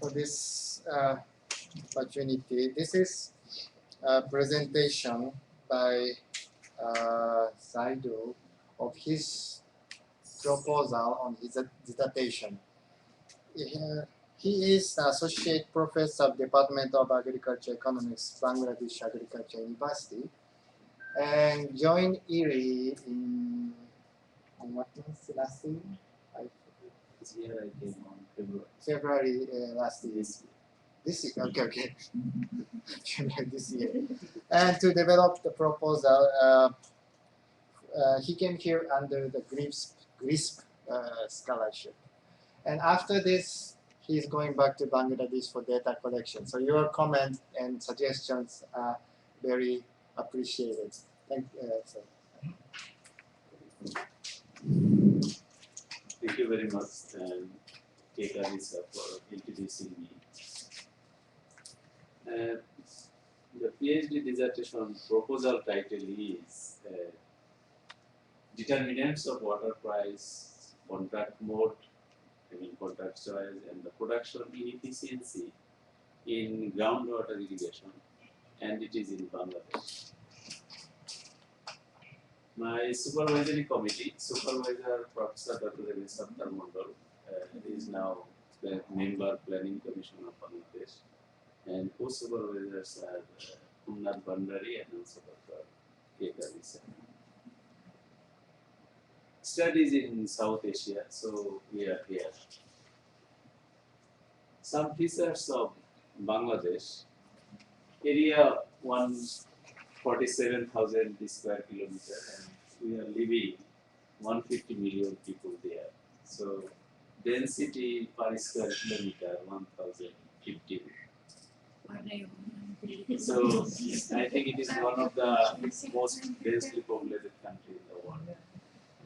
for this opportunity. This is a presentation by Saidur of his proposal on his dissertation. He is Associate Professor of Department of Agriculture Economics, Bangladesh Agriculture University, and joined IRRI in what month last year? This year I came on February. February last year. This year, okay. February this year. And to develop the proposal, he came here under the GRISP scholarship. And after this, he's going back to Bangladesh for data collection. So your comments and suggestions are very appreciated. Thank you very much, Kekari sir, for introducing me. The PhD dissertation proposal title is Determinants of Water Price, Contract Mode, contract choice, and the production inefficiency in groundwater irrigation, and it is in Bangladesh. My supervisory committee, Supervisor Professor Dr. Sabtar Mondal, is now the member Planning Commission of Bangladesh, and co-supervisors are Umnat Bandari and also Dr. Kekari sir. Studies in South Asia, so we are here. Some features of Bangladesh: area 147,000 square kilometers, and we are living 150 million people there. So density per square kilometer 1,050. So I think it is one of the most densely populated countries in the world.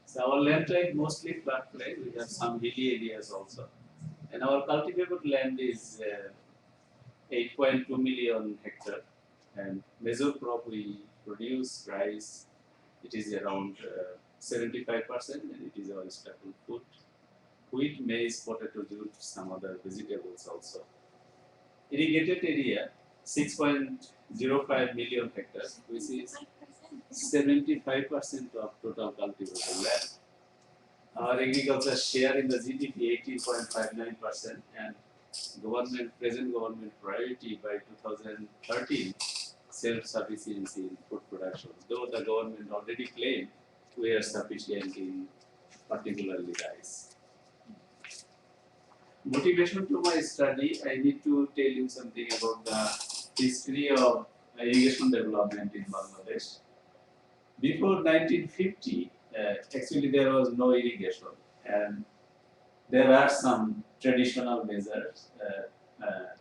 So our land type mostly flat-plain. We have some hilly areas also, and our cultivable land is 8.2 million hectares. And major crop we produce rice. It is around 75%, and it is our staple food. Wheat, maize, potato, jute, some other vegetables also. Irrigated area 6.05 million hectares, which is 75% of total cultivable land. Our agriculture share in the GDP 18.59%, and present government priority by 2013 self-sufficiency in food production. Though the government already claimed we are sufficient in particularly rice. Motivation to my study, I need to tell you something about the history of irrigation development in Bangladesh. Before 1950, actually there was no irrigation, and there are some traditional measures,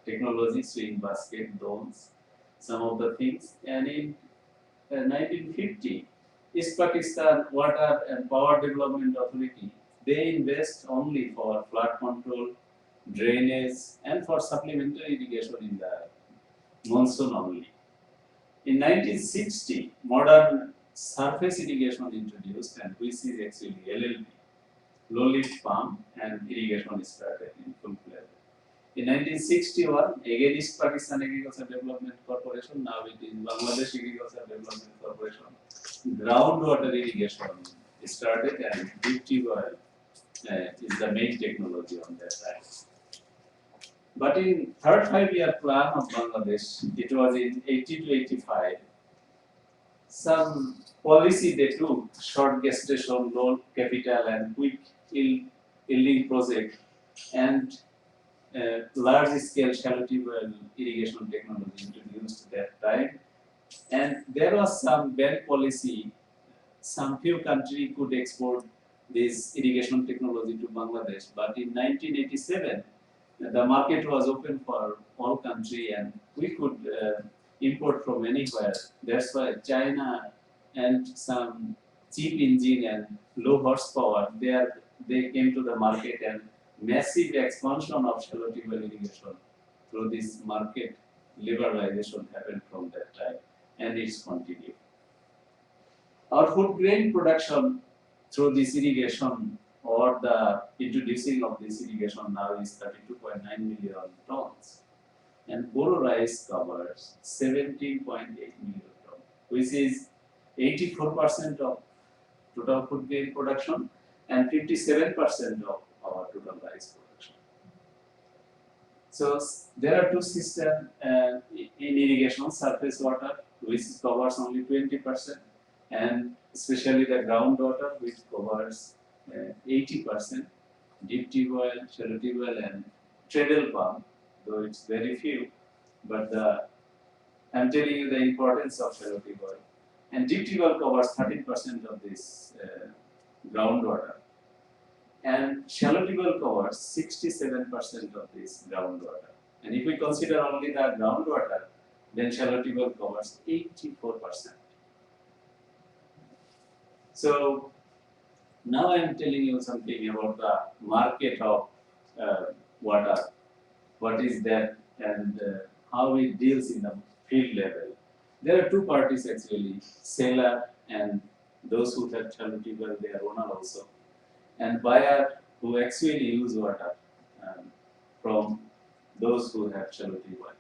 technology, swing basket, domes, some of the things. And in 1950, East Pakistan Water and Power Development Authority, they invest only for flood control, drainage, and for supplementary irrigation in the monsoon only. In 1960, modern surface irrigation introduced, and which is actually LLP, low-lift pump, and irrigation started in full fledged. In 1961, again East Pakistan Agriculture Development Corporation, now it is Bangladesh Agriculture Development Corporation, groundwater irrigation started, and deep tube oil is the main technology on that side. But in third 5-year plan of Bangladesh, it was in 80 to 85, some policy they took, short gestation, low capital, and quick yielding project, and large-scale shallow tube well irrigation technology introduced that time. And there was some ban policy. Some few countries could export this irrigation technology to Bangladesh, but in 1987, the market was open for all countries, and we could import from anywhere. That's why China and some cheap engine and low horsepower, they came to the market, and massive expansion of shallow tube irrigation through this market liberalization happened from that time, and it's continued. Our food grain production through this irrigation or the introducing of this irrigation now is 32.9 million tons. And Boro rice covers 17.8 million tons, which is 84% of total food grain production and 57% of our total rice production. So there are two systems in irrigation: surface water, which covers only 20%, and especially the groundwater, which covers 80%, deep tube well, shallow tube well, and treadle pump, though it's very few, but I'm telling you the importance of shallow tube well. And deep tube well covers 13% of this groundwater, and shallow tube well covers 67% of this groundwater. And if we consider only the groundwater, then shallow tube well covers 84%. So now I am telling you something about the market of water, what is that, and how it deals in the field level. There are two parties actually, seller and those who have shallow tube well, they are owner also, and buyer who actually use water from those who have shallow tube well.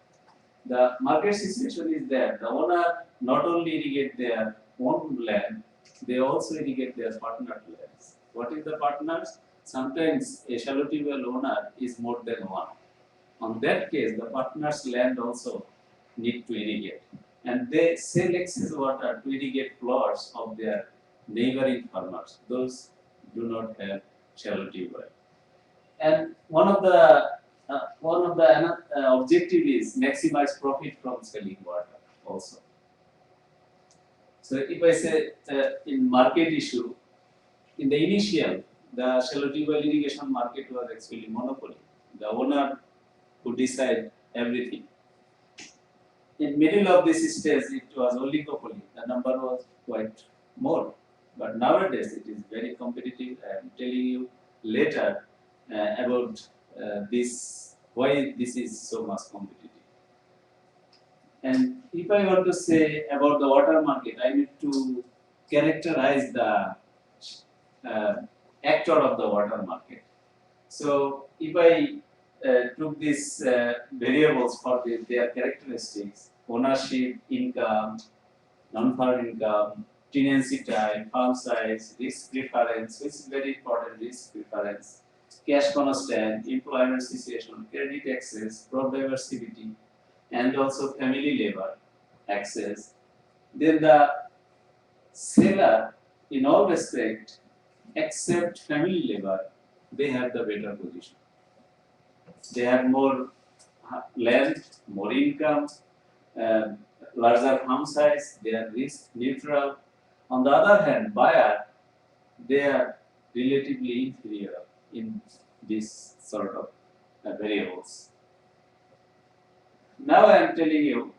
The market situation is that the owner not only irrigate their own land, they also irrigate their partner lands. What is the partners? Sometimes a shallow tube well owner is more than one. On that case, the partner's land also need to irrigate, and they sell excess water to irrigate plots of their neighboring farmers. Those do not have shallow tube well. And one of the objective is maximize profit from selling water also. So if I say in market issue, in the initial, the shallow tube well irrigation market was actually monopoly. The owner who decide everything. In middle of this stage, it was oligopoly. The number was quite more. But nowadays, it is very competitive. I am telling you later about this, why this is so much competitive. And if I want to say about the water market, I need to characterize the actor of the water market. So if I took these variables for their characteristics: ownership, income, non-farm income, tenancy type, farm size, risk preference, which is very important, risk preference, cash constant, employment situation, credit access, crop diversity, and also family labor access. Then the seller, in all respect, except family labor, they have the better position. They have more land, more income, larger farm size, they are risk neutral. On the other hand, buyer, they are relatively inferior in this sort of variables. Now I am telling you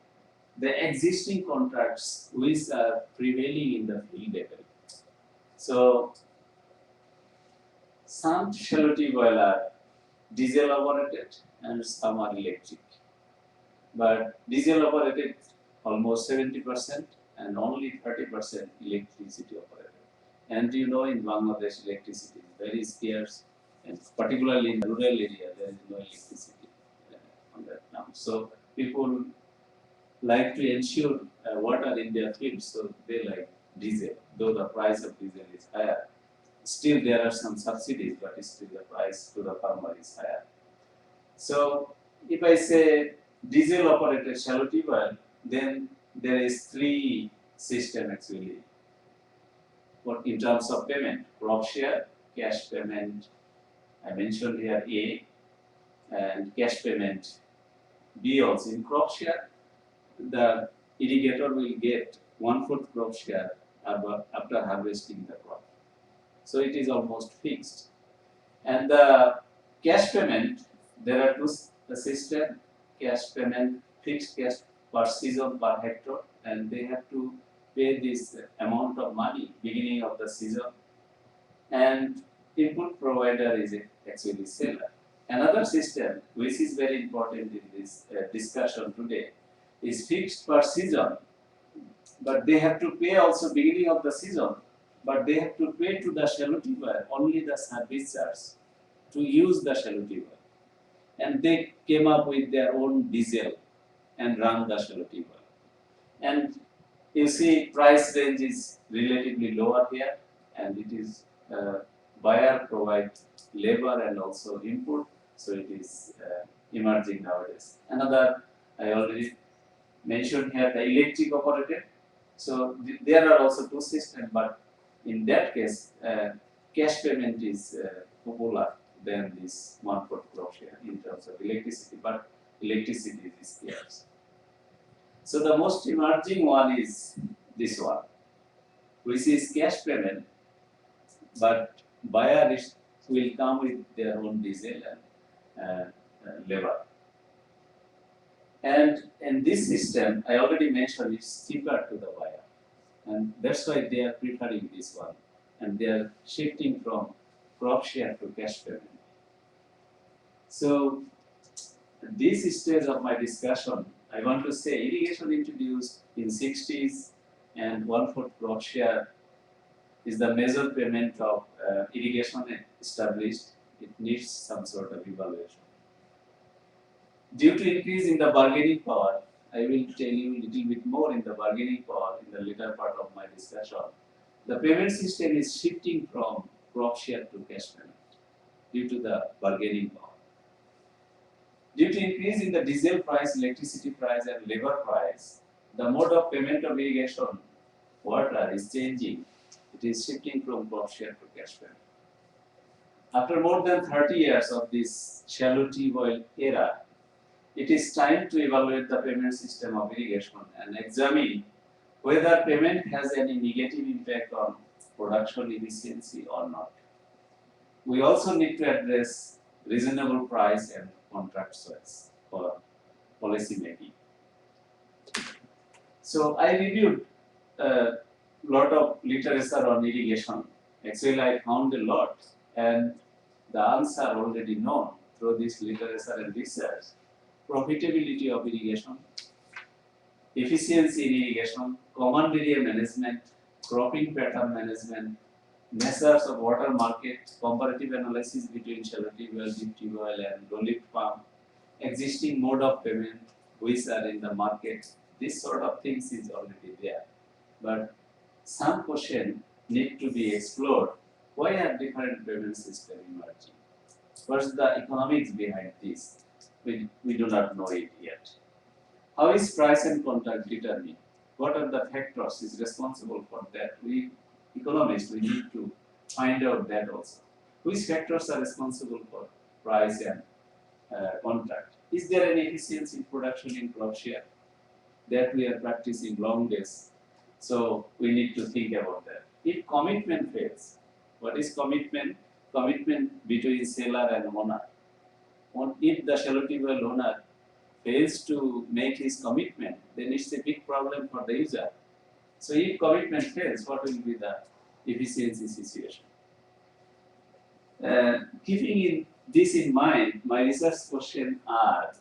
the existing contracts which are prevailing in the field level. So some shallow tube well are diesel operated and some are electric. But diesel operated almost 70% and only 30% electricity operated. And you know, in Bangladesh, electricity is very scarce, and particularly in the rural area, there is no electricity on that now. So people like to ensure water in their fields, so they like diesel, though the price of diesel is higher. Still, there are some subsidies, but still the price to the farmer is higher. So, if I say diesel operated shallow tube well, then there is three systems actually. What in terms of payment: crop share, cash payment. I mentioned here A, and cash payment B also. In crop share, the irrigator will get 1/4 crop share after harvesting the crop. So it is almost fixed. And the cash payment, there are two systems: cash payment, fixed cash per season per hectare, and they have to pay this amount of money beginning of the season. And input provider is actually seller. Another system which is very important in this discussion today is fixed per season, but they have to pay also beginning of the season but they have to pay to the shallow well only the service charge to use the shallow well. And they came up with their own diesel and run the shallow well. And you see price range is relatively lower here, and it is buyer provide labor and also input, so it is emerging nowadays. Another I already mentioned here, the electric operated. So there are also two systems, but in that case, cash payment is popular than this one-fourth crop share in terms of electricity, but electricity is scarce. So the most emerging one is this one, which is cash payment, but buyer will come with their own diesel and labor. And in this system, I already mentioned it's cheaper to the buyer, and that's why they are preferring this one, and they are shifting from crop share to cash payment. So this stage of my discussion, I want to say irrigation introduced in 60s and one-fourth crop share is the major payment of irrigation established. It needs some sort of evaluation. Due to increase in the bargaining power, I will tell you a little bit more in the bargaining power in the later part of my discussion. The payment system is shifting from crop share to cash payment due to the bargaining power. Due to increase in the diesel price, electricity price and labor price, the mode of payment of irrigation water is changing. It is shifting from crop share to cash payment. After more than 30 years of this shallow tube oil era, it is time to evaluate the payment system of irrigation and examine whether payment has any negative impact on production efficiency or not. We also need to address reasonable price and contract choice for policy making. So I reviewed a lot of literature on irrigation. Actually, I found a lot, and the answer already known through this literature and research. Profitability of irrigation, efficiency in irrigation, common area management, cropping pattern management, measures of water market, comparative analysis between shallow tube well, deep tube well and low-lift pump, existing mode of payment, which are in the market. This sort of things is already there. But some question need to be explored. Why are different payment systems emerging? What's the economics behind this? We do not know it yet. How is price and contract determined? What are the factors is responsible for that? We economists, we need to find out that also. Which factors are responsible for price and contract? Is there any efficiency in production in crop share? That we are practicing long days. So we need to think about that. If commitment fails, what is commitment? Commitment between seller and owner. If the shallow tube well owner fails to make his commitment, then it's a big problem for the user. So if commitment fails, what will be the efficiency situation? Keeping this in mind, my research questions are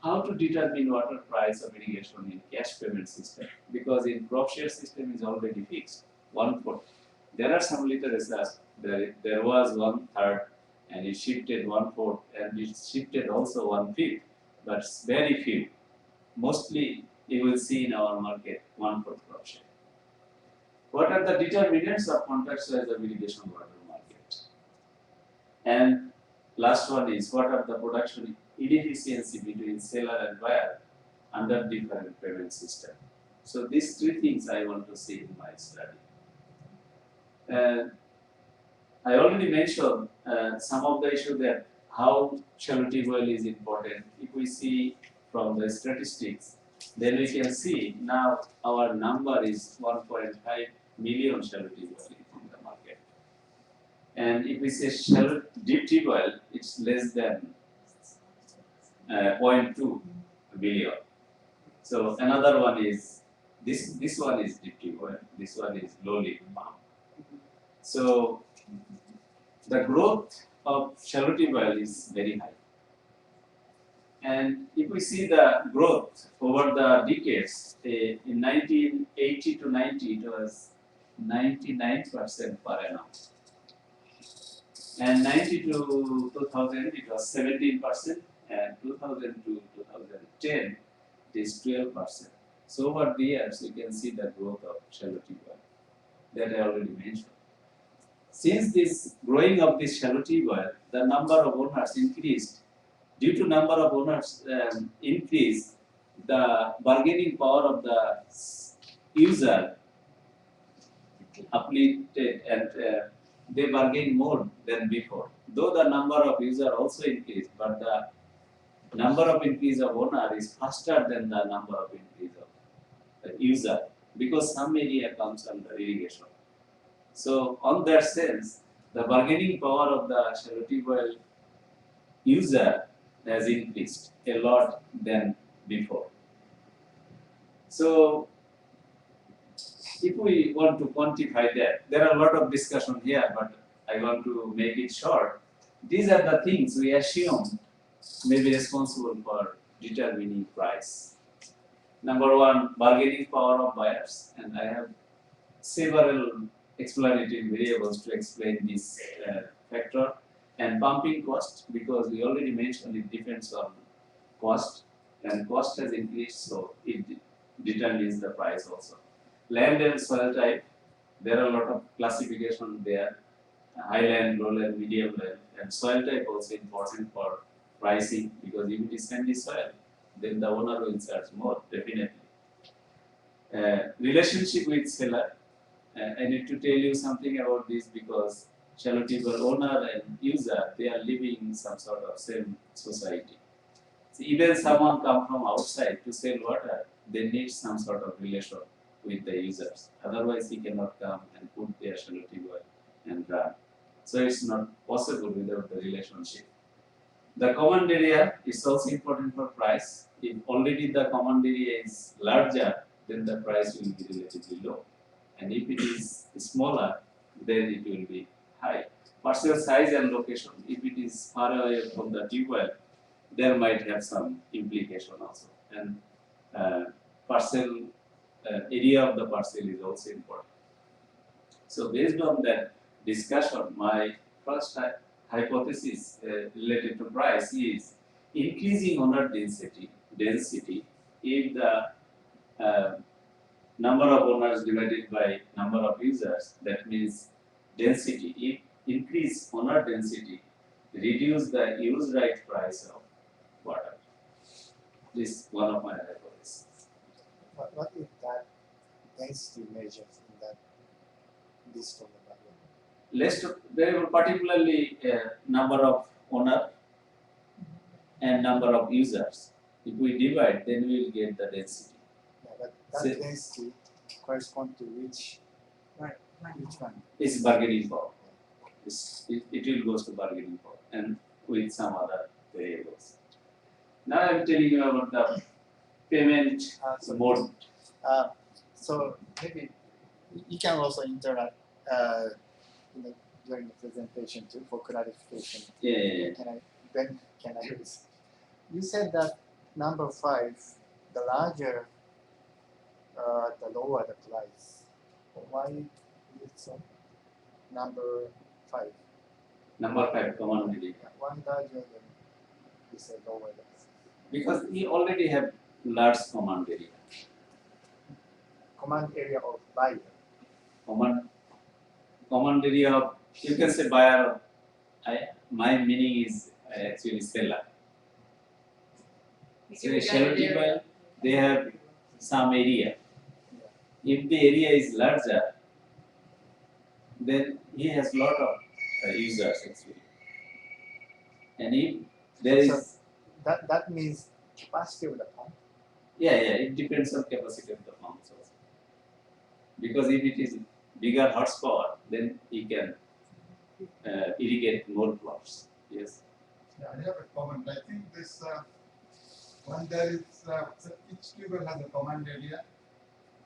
how to determine water price of irrigation in cash payment system, because in crop share system is already fixed, 1/4. There are some literature, there was 1/3 and it shifted 1/4 and it shifted also 1/5, but very few. Mostly you will see in our market 1/4 crop share. What are the determinants of contract size of irrigation water market? And last one is what are the production inefficiency between seller and buyer under different payment system. So these three things I want to see in my study. I already mentioned some of the issues that how shallow tube well is important. If we see from the statistics, then we can see now our number is 1.5 million shallow tube well in the market. And if we say shallow deep tube well, it's less than 0.2 billion. So another one is this one is deep tube well, this one is low-lift pump. So the growth of shallow tube well is very high. And if we see the growth over the decades, in 1980 to 90, it was 99% per annum. And 90 to 2000 it was 17%, and 2000 to 2010 it is 12%. So over the years you can see the growth of shallow tube well that I already mentioned. Since this growing of this shallow tube well, the number of owners increased. Due to number of owners increase, the bargaining power of the user uplifted, and they bargain more than before. Though the number of user also increased, but the number of increase of owner is faster than the number of increase of user, because some area comes under irrigation. So on that sense, the bargaining power of the shallow tube well user has increased a lot than before. So if we want to quantify that, there are a lot of discussion here, but I want to make it short. These are the things we assume may be responsible for determining price. Number one, bargaining power of buyers, and I have several explanatory variables to explain this factor. And pumping cost, because we already mentioned it depends on cost, and cost has increased, so it determines the price also. Land and soil type, there are a lot of classification there, highland, lowland, medium land, and soil type also important for pricing, because if it is sandy soil, then the owner will charge more, definitely. Relationship with seller, I need to tell you something about this, because shallow tube well owner and user, they are living in some sort of same society. So even someone come from outside to sell water, they need some sort of relation with the users. Otherwise, he cannot come and put their shallow tube well and run. So it's not possible without the relationship. The command area is also important for price. If already the command area is larger, then the price will be relatively low. And if it is smaller, then it will be high. Parcel size and location, if it is far away from the tube well, there might have some implication also. And parcel area of the parcel is also important. So based on that discussion, my first hypothesis related to price is increasing owner density if the number of owners divided by number of users, that means density. If increase owner density, reduce the use right price of water. This is one of my hypotheses. What is that density measures in that list of the variable? List of variable, particularly number of owner and number of users. If we divide, then we will get the density. Yeah, but that density corresponds to which one? It's bargaining power. It will goes to bargaining power and with some other variables. Now I am telling you about the payment mode. So maybe you can also interact during the presentation too for clarification. Yeah. Can I do this? You said that number 5, the larger, the lower the price. Why is it so? Number 5. Number 5, command area. Why larger than you said lower than? Because we already have large command area. Command area of buyer. Command area of, you can say buyer. My meaning is actually seller. So shallow tube well, they have some area. If the area is larger, then he has lot of users actually. And if there is that means capacity of the pump. Yeah, it depends on capacity of the pumps also. Because if it is bigger horsepower, then he can irrigate more crops. Yes. Yeah, I have a comment. I think this when there is each tube well has a command area.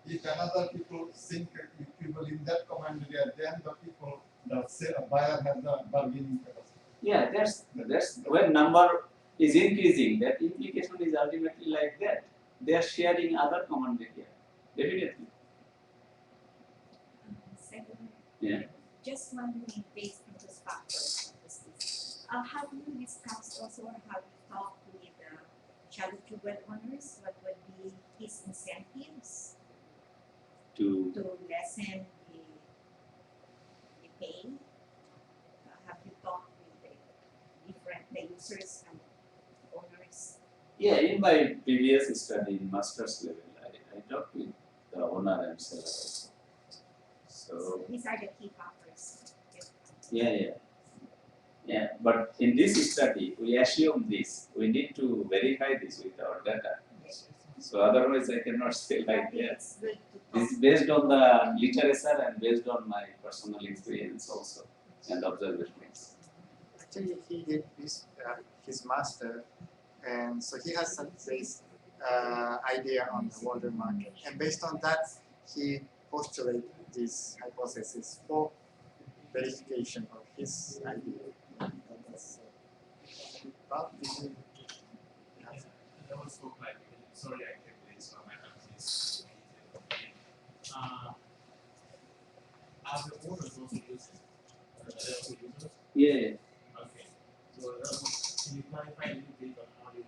If another people sink a tube well in that command area, then the people that say a buyer has the bargaining capacity. Yeah, that's when number is increasing. That implication is ultimately like that. They are sharing other command area. Definitely. Yeah. Just wondering, based on those factors, have you discussed also or have you talked with the shallow tube well owners? What would be his incentives To to lessen the pay? Have you talked with the different users and owners? yeah, in my previous study in master's level, I talked with the owner and seller also. So These are the key factors. yeah. But in this study, we assume this. We need to verify this with our data. So otherwise, I cannot say like that. It's good to This talk. is based on the literature and based on my personal experience also and observations. Actually, he did this his master, and so he has some base idea on the water market, and based on that, he postulated this hypothesis for verification of his idea. But I also like, sorry I kept this on my hands. Are the owners also users? Are they also users? Yeah. Okay. So can you clarify a little bit on how you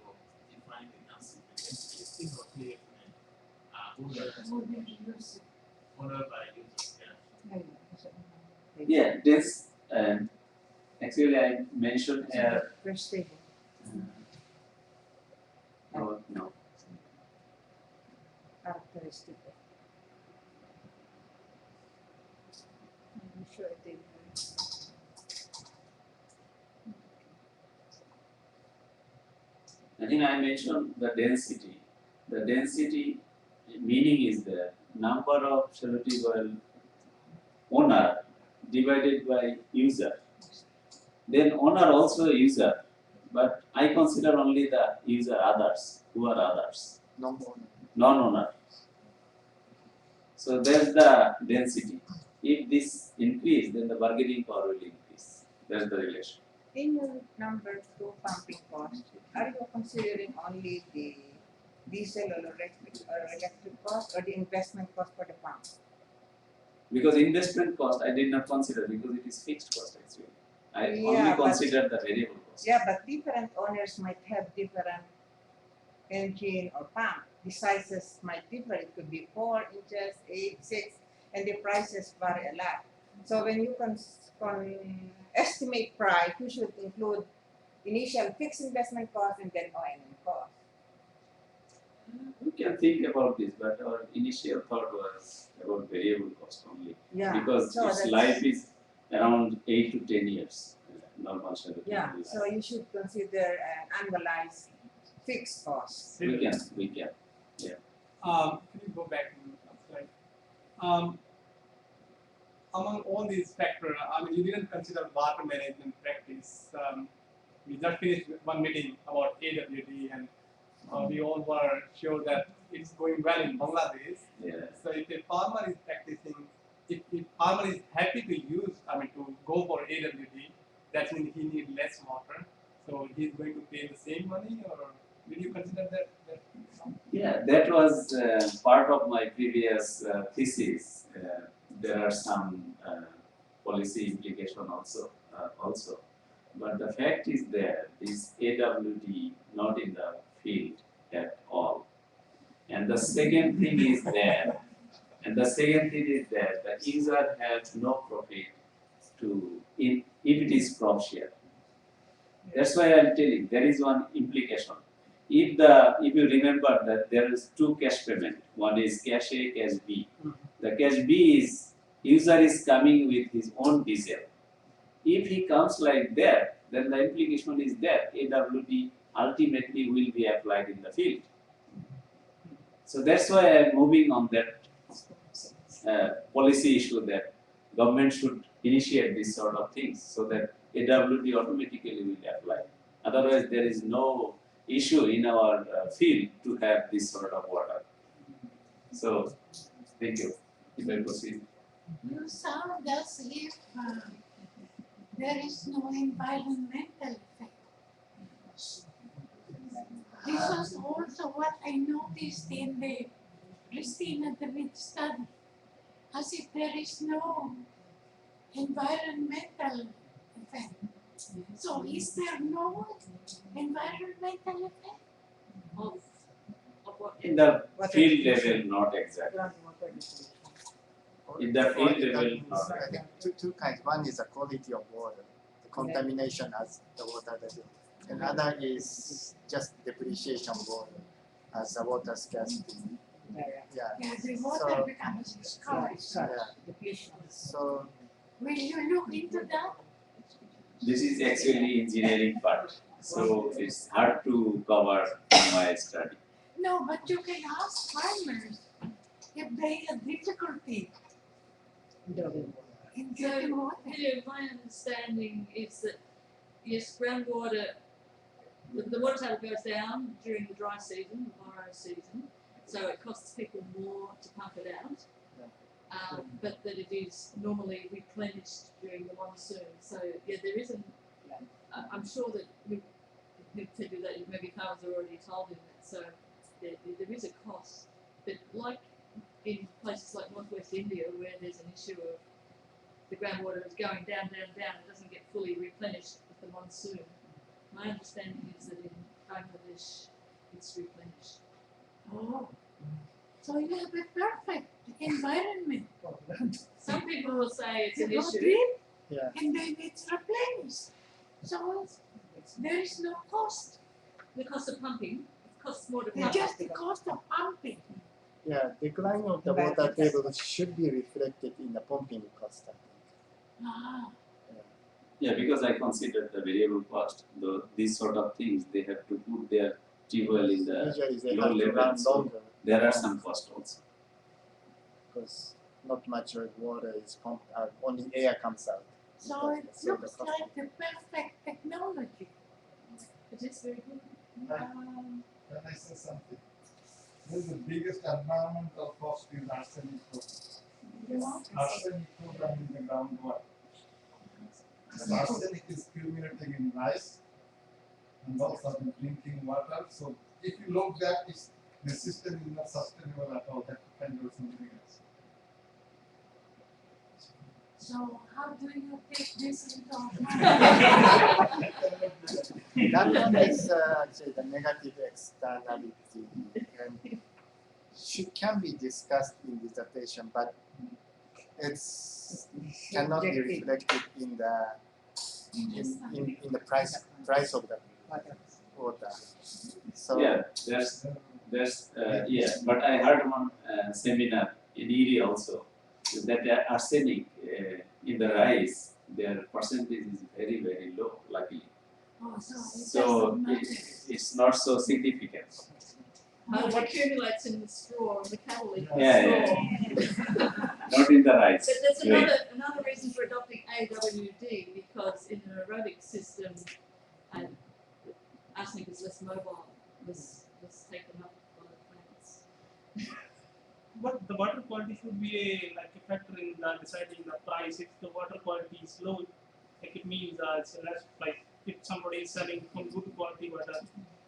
define the concept? It's still not clear to me. Owner by users, yeah. Yeah, this actually I mentioned here. First table. Oh, no. Characteristic. I'm sure it did. I think I mentioned the density. The density meaning is the number of shallow tube well owner divided by user. Then owner also user, but I consider only the user others. Who are others? Non-owner. So there's the density. If this increase, then the bargaining power will increase. That's the relation. In your number 2 pumping cost, are you considering only the diesel or electric cost or the investment cost for the pump? Because investment cost I did not consider because it is fixed cost actually. I Yeah, only but- consider the variable cost. Yeah, but different owners might have different engine or pump. The sizes might differ. It could be 4 inches, 8, 6, and the prices vary a lot. So when you estimate price, you should include initial fixed investment cost and then O&M cost. We can think about this, but our initial thought was about variable cost only. Yeah. Because so its that's- life is around 8 to 10 years. Normal shallow tube Yeah, life. so you should consider an annualized fixed cost. We can. Can you go back to the slide? Among all these factors, I mean, you didn't consider water management practice. We just finished one meeting about AWD, and we all were sure that it's going well in Bangladesh. Yeah. So if a farmer is practicing, if farmer is happy to use, I mean, to go for AWD, that means he needs less water. So he's going to pay the same money, or did you consider that? Yeah, that was part of my previous thesis. There are some policy implication also. But the fact is that this AWD not in the field at all. And the second thing is that, the user has no profit if it is crop share. That's why I'm telling there is one implication. If you remember that there is 2 cash payment, one is cash A, cash B. The cash B is user is coming with his own diesel. If he comes like that, then the implication is that AWD ultimately will be applied in the field. So that's why I am moving on that policy issue that government should initiate these sort of things so that AWD automatically will apply. Otherwise, there is no issue in our field to have this sort of water. So, thank you. If I proceed. You sound as if there is no environmental effect. This was also what I noticed in the Christina David study, as if there is no environmental effect. So is there no environmental effect? Of what? In the Water field depletion. level, not exactly. Groundwater depletion. In the field That level, means, not I think two kinds. One is the quality of water, the contamination as the water level. And other is just depreciation of water as the water scarcity. Yeah. Yeah. Yeah, the water So- becomes scarce. Yeah. Depletion. So Will you look into that? this is actually engineering part. So it's hard to cover in my study. No, but you can ask farmers if they have difficulty in getting water. Yeah, my understanding is that yes, groundwater, the water table goes down during the dry season, the borrow season, so it costs people more to pump it out. But that it is normally replenished during the monsoon. So yeah, there isn't. I'm sure that he'll tell you that maybe farmers are already told him that. So there is a cost, but like in places like northwest India where there's an issue of the groundwater is going down, it doesn't get fully replenished with the monsoon. My understanding is that in Bangladesh it's replenished. Oh, so you have a perfect environment. Some people will say it's You an go issue. drip yeah. and then it's replenished. So there is no cost. The cost of pumping, it costs more to It's pump. just the cost of pumping. Yeah, decline of the water table should be reflected in the pumping cost, I think. Ah, Yeah, because I consider the variable cost. Though these sort of things, they have to put their fuel in the. Usually they low have to level, run so longer There are some cost also. because not much water is pumped out, only air comes out. so it So the looks cost- like the perfect technology. It is very good. Can I say something? This is the biggest environmental cost in arsenic program. Arsenic program in the groundwater. The arsenic is accumulating in rice and also in drinking water. So if you look that, the system is not sustainable at all. Have to find out something else. So how do you take this into account? That one is actually the negative externality and can be discussed in dissertation, but it's cannot be Subjective. reflected in the price of the water. So Yeah, there's yeah. But I heard one seminar in IRRI also that the arsenic in the rice, their percentage is very very low, luckily. Oh, so it So doesn't matter. it's not so significant. It accumulates in the straw and the cattle eat the Yeah, straw. Not in the rice. But there's Grain. another reason for adopting AWD because in an aerobic system, arsenic is less mobile, less taken up by the plants. But the water quality should be a factor in deciding the price. If the water quality is low, like it means it's less, like if somebody is selling from good quality water,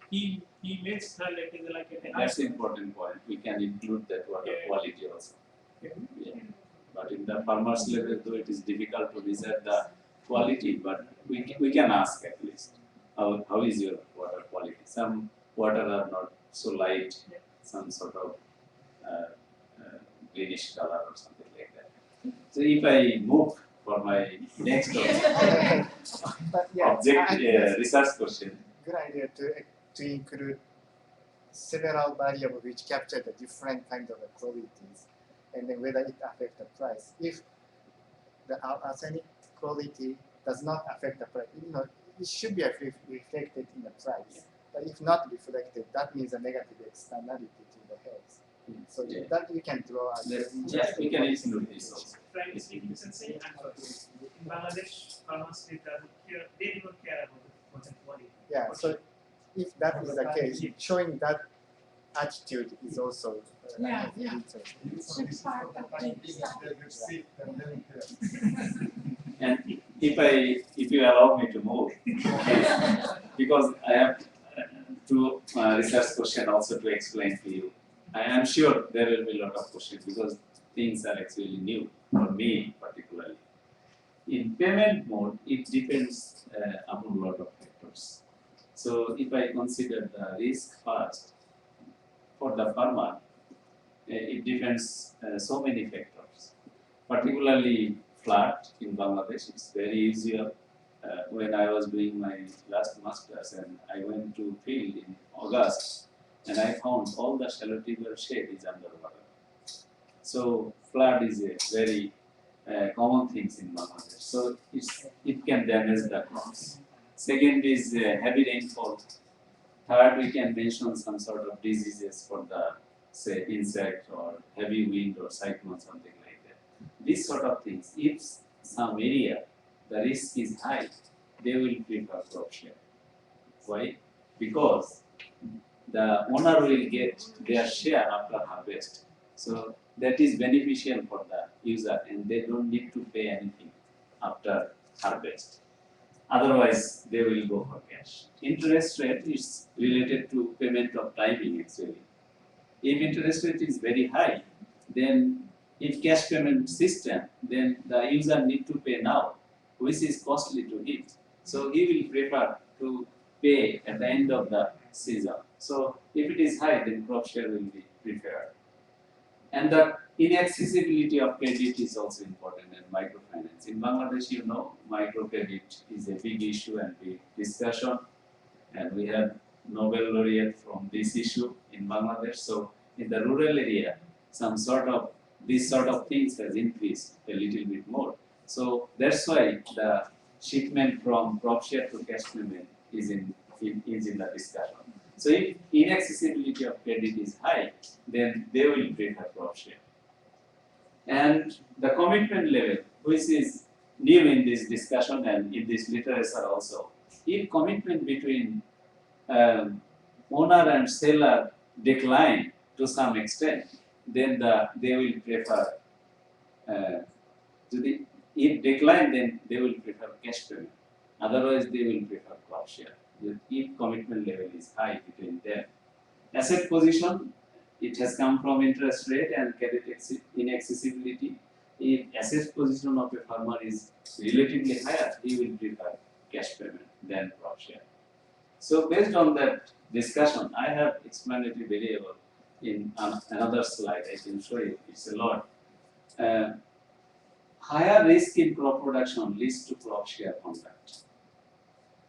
he may sell it in like a high That's an important point. We can include that water Yeah. quality also. Yeah. Yeah. But in the farmers level, though, it is difficult to measure the quality, but we can ask at least how is your water quality. Some water are not so light, some sort of greenish color or something like that. So if I move for my next but yeah, object I think research question. good idea to include several variables which capture the different kind of qualities and then whether it affects the price. If the arsenic quality does not affect the price, it should be reflected in the price. But if not reflected, that means a negative externality to the health. So Yeah. that we can draw out. Yeah, we can include this also. Frankly speaking, sensei, in Bangladesh, farmers they don't care about the water quality. Yeah, so if that is the case, showing that attitude is also Yeah, yeah. interesting. So this is for the time being, they get sick and then care. And if you allow me to move, because I have two research questions also to explain to you. I am sure there will be a lot of questions because things are actually new for me particularly. in payment mode, it depends upon a lot of factors. So if I consider the risk first for the farmer, it depends so many factors. Particularly flood in Bangladesh, it's very usual. When I was doing my last masters and I went to field in August and I found all the shallow tuber shed is underwater. So flood is a very common thing in Bangladesh. So it can damage the crops. Second is heavy rainfall. Third, we can mention some sort of diseases for the say insect or heavy wind or cyclone, something like that. These sort of things. If some area the risk is high, they will prefer crop share. Why? Because the owner will get their share after harvest. So that is beneficial for the user and they don't need to pay anything after harvest. Otherwise, they will go for cash. Interest rate is related to payment of timing actually. If interest rate is very high, then if cash payment system, then the user need to pay now, which is costly to him. So he will prefer to pay at the end of the season. So if it is high, then crop share will be preferred. And the inaccessibility of credit is also important in microfinance. In Bangladesh, you know, microcredit is a big issue and big discussion. And we have Nobel laureate from this issue in Bangladesh. So in the rural area, these sort of things has increased a little bit more. So that's why the shipment from crop share to cash payment is in the discussion. So if inaccessibility of credit is high, then they will prefer crop share. And the commitment level, which is new in this discussion and in this literature also, if commitment between owner and seller decline to some extent, then they will prefer if decline, then they will prefer cash payment. Otherwise, they will prefer crop share. If commitment level is high between them. Asset position, it has come from interest rate and credit inaccessibility. If asset position of a farmer is relatively higher, he will prefer cash payment than crop share. So based on that discussion, I have explanatory variable in another slide. I can show you. It's a lot. Higher risk in crop production leads to crop share contract.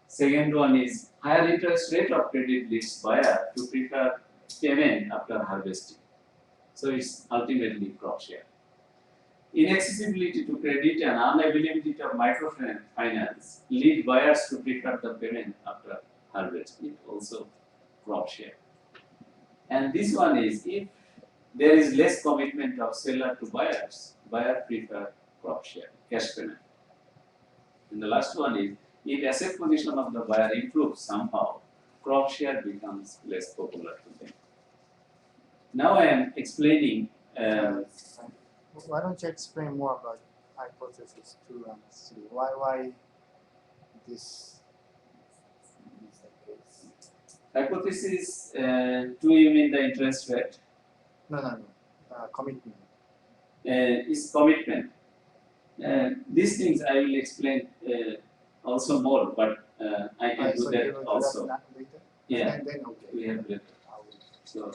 Second one is higher interest rate of credit leads buyer to prefer payment after harvesting. So it's ultimately crop share. Inaccessibility to credit and unavailability of microfinance lead buyers to prefer the payment after harvest. It also crop share. And this one is if there is less commitment of seller to buyers, buyer prefer crop share, cash payment. And the last one is if asset position of the buyer improves somehow, crop share becomes less popular to them. Now I am explaining. Why don't you explain more about hypothesis 2 and 3? Why this is the case? Hypothesis 2, you mean the interest rate? No. Commitment. Is commitment. These things I will explain also more, but I can do So that you will do also. that later? Yeah, And then okay. we have later. I will. So,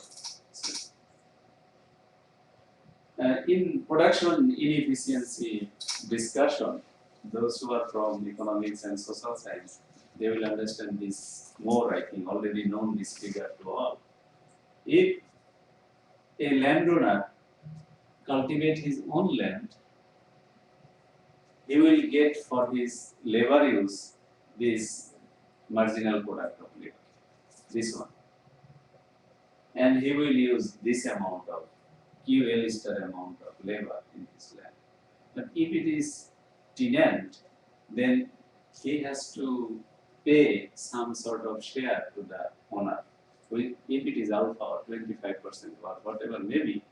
in production inefficiency discussion, those who are from economics and social science, they will understand this more. I think already known this figure to all. If a landowner cultivate his own land, he will get for his labor use this marginal product of labor, this one. And he will use this amount of QL star amount of labor in his land. But if it is tenant, then he has to pay some sort of share to the owner. If it is alpha or 25% or whatever maybe,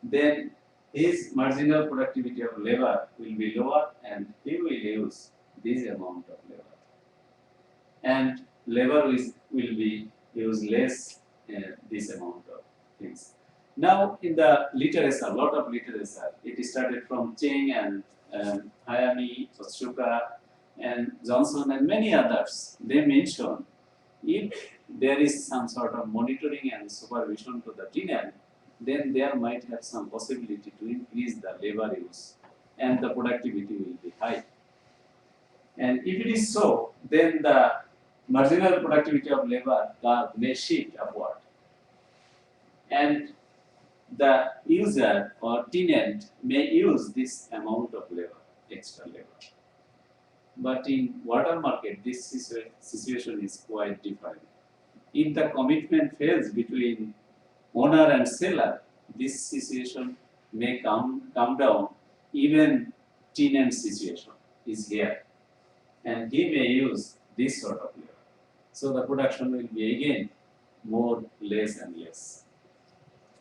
then his marginal productivity of labor will be lower and he will use this amount of labor. And labor will be used less this amount of things. Now in the literature, a lot of literature, it started from Cheng and Hayami, Otsuka, and Johnson and many others. They mention if there is some sort of monitoring and supervision to the tenant, then there might have some possibility to increase the labor use and the productivity will be high. And if it is so, then the marginal productivity of labor curve may shift upward. And the user or tenant may use this amount of labor, extra labor. But in water market, this situation is quite different. If the commitment fails between owner and seller, this situation may come down. Even tenant situation is here, and he may use this sort of labor. So the production will be again more less and less.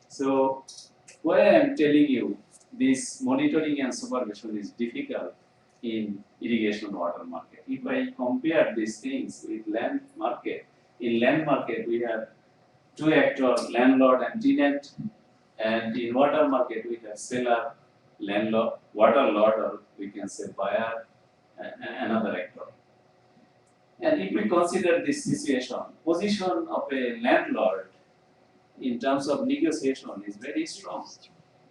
So why I am telling you this monitoring and supervision is difficult in irrigation water market. If I compare these things with land market, in land market we have two actors, landlord and tenant, and in water market we have seller, landlord, water lord, or we can say buyer, and another actor. And if we consider this situation, position of a landlord in terms of negotiation is very strong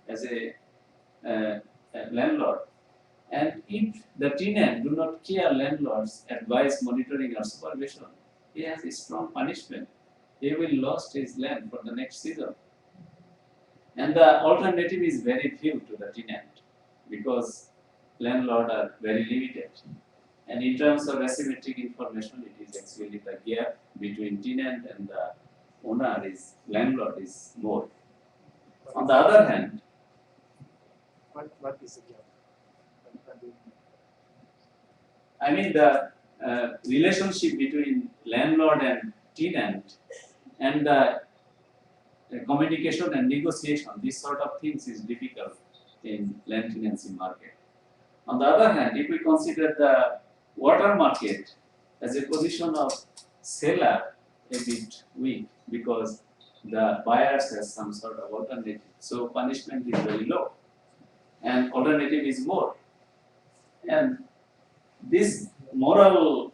as a landlord. And if the tenant do not care landlord's advice, monitoring or supervision, he has a strong punishment. He will lose his land for the next season. And the alternative is very few to the tenant because landlord are very limited. And in terms of asymmetric information, it is actually the gap between tenant and the owner is landlord is more. On the other hand, What is the gap? What do you mean? I mean the relationship between landlord and tenant and the communication and negotiation, these sort of things is difficult in land tenancy market. On the other hand, if we consider the water market as a position of seller, a bit weak because the buyers has some sort of alternative. So punishment is very low and alternative is more. And this moral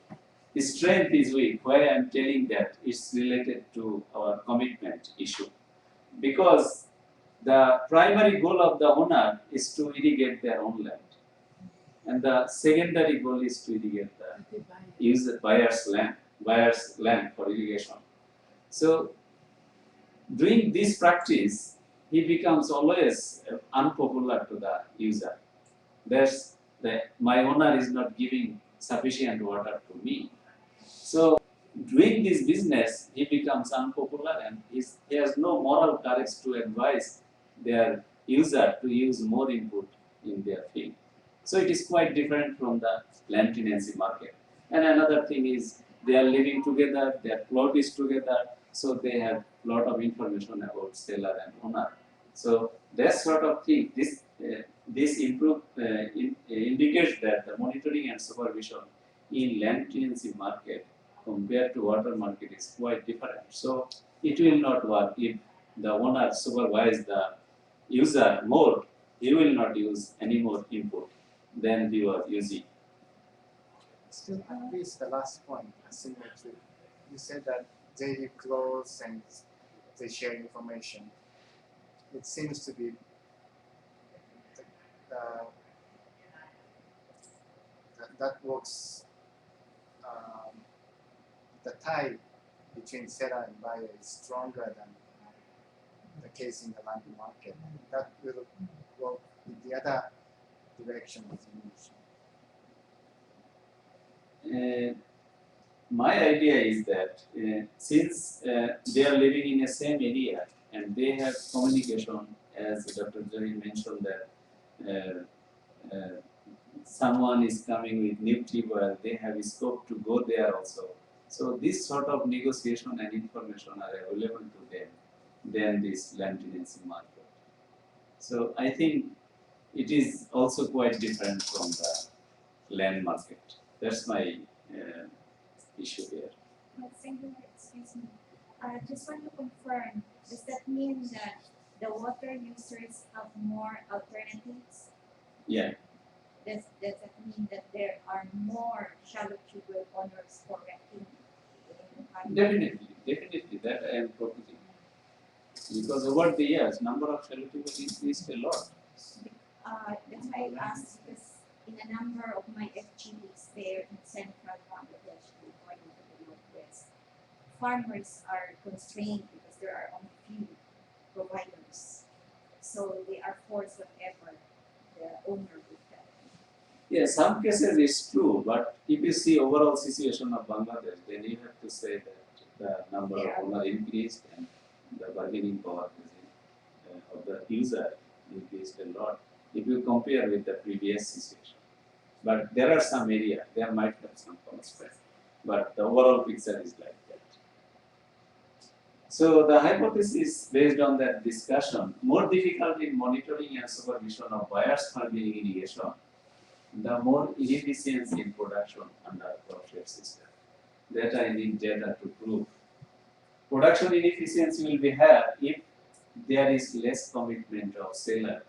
strength is weak. Why I am telling that it's related to our commitment issue. Because the primary goal of the owner is to irrigate their own land. And the secondary goal is to irrigate the buyer's land for irrigation. So doing this practice, he becomes always unpopular to the user. My owner is not giving sufficient water to me. So doing this business, he becomes unpopular and he has no moral courage to advise their user to use more input in their field. So it is quite different from the land tenancy market. And another thing is they are living together, their plot is together, so they have a lot of information about seller and owner. So that sort of thing, this indicates that the monitoring and supervision in land tenancy market compared to water market is quite different. So it will not work if the owner supervise the user more, he will not use any more input than he was using. Still, at least the last point, asymmetry. You said that they live close and they share information. It seems to be that works. The tie between seller and buyer is stronger than the case in the land market. That will work in the other direction as you mentioned. My idea is that since they are living in the same area and they have communication, as Dr. Jari mentioned that someone is coming with new well, they have scope to go there also. So this sort of negotiation and information are available to them than this land tenancy market. So I think it is also quite different from the land market. That's my issue here. But Saidur, excuse me. I just want to confirm, does that mean that the water users have more alternatives. Yeah, Does that mean that there are more shallow tube well owners for renting? definitely that I am proposing. Because over the years, number of shallow tube wells increased a lot. That's why I asked, because in a number of my FGDs there in central Bangladesh and going to the northwest, farmers are constrained because there are only few providers. So they are forced whatever the owner would tell. Yeah, some cases it's true, but if you see overall situation of Bangladesh, then you have to say that the number of owners increased and the bargaining power of the user increased a lot if you compare with the previous situation. But there are some areas, there might have some constraint, but the overall picture is like that. So the hypothesis based on that discussion, more difficult in monitoring and supervision of bias farming irrigation, the more inefficiency in production under crop share system. That I need data to prove. Production inefficiency will be higher if there is less commitment of seller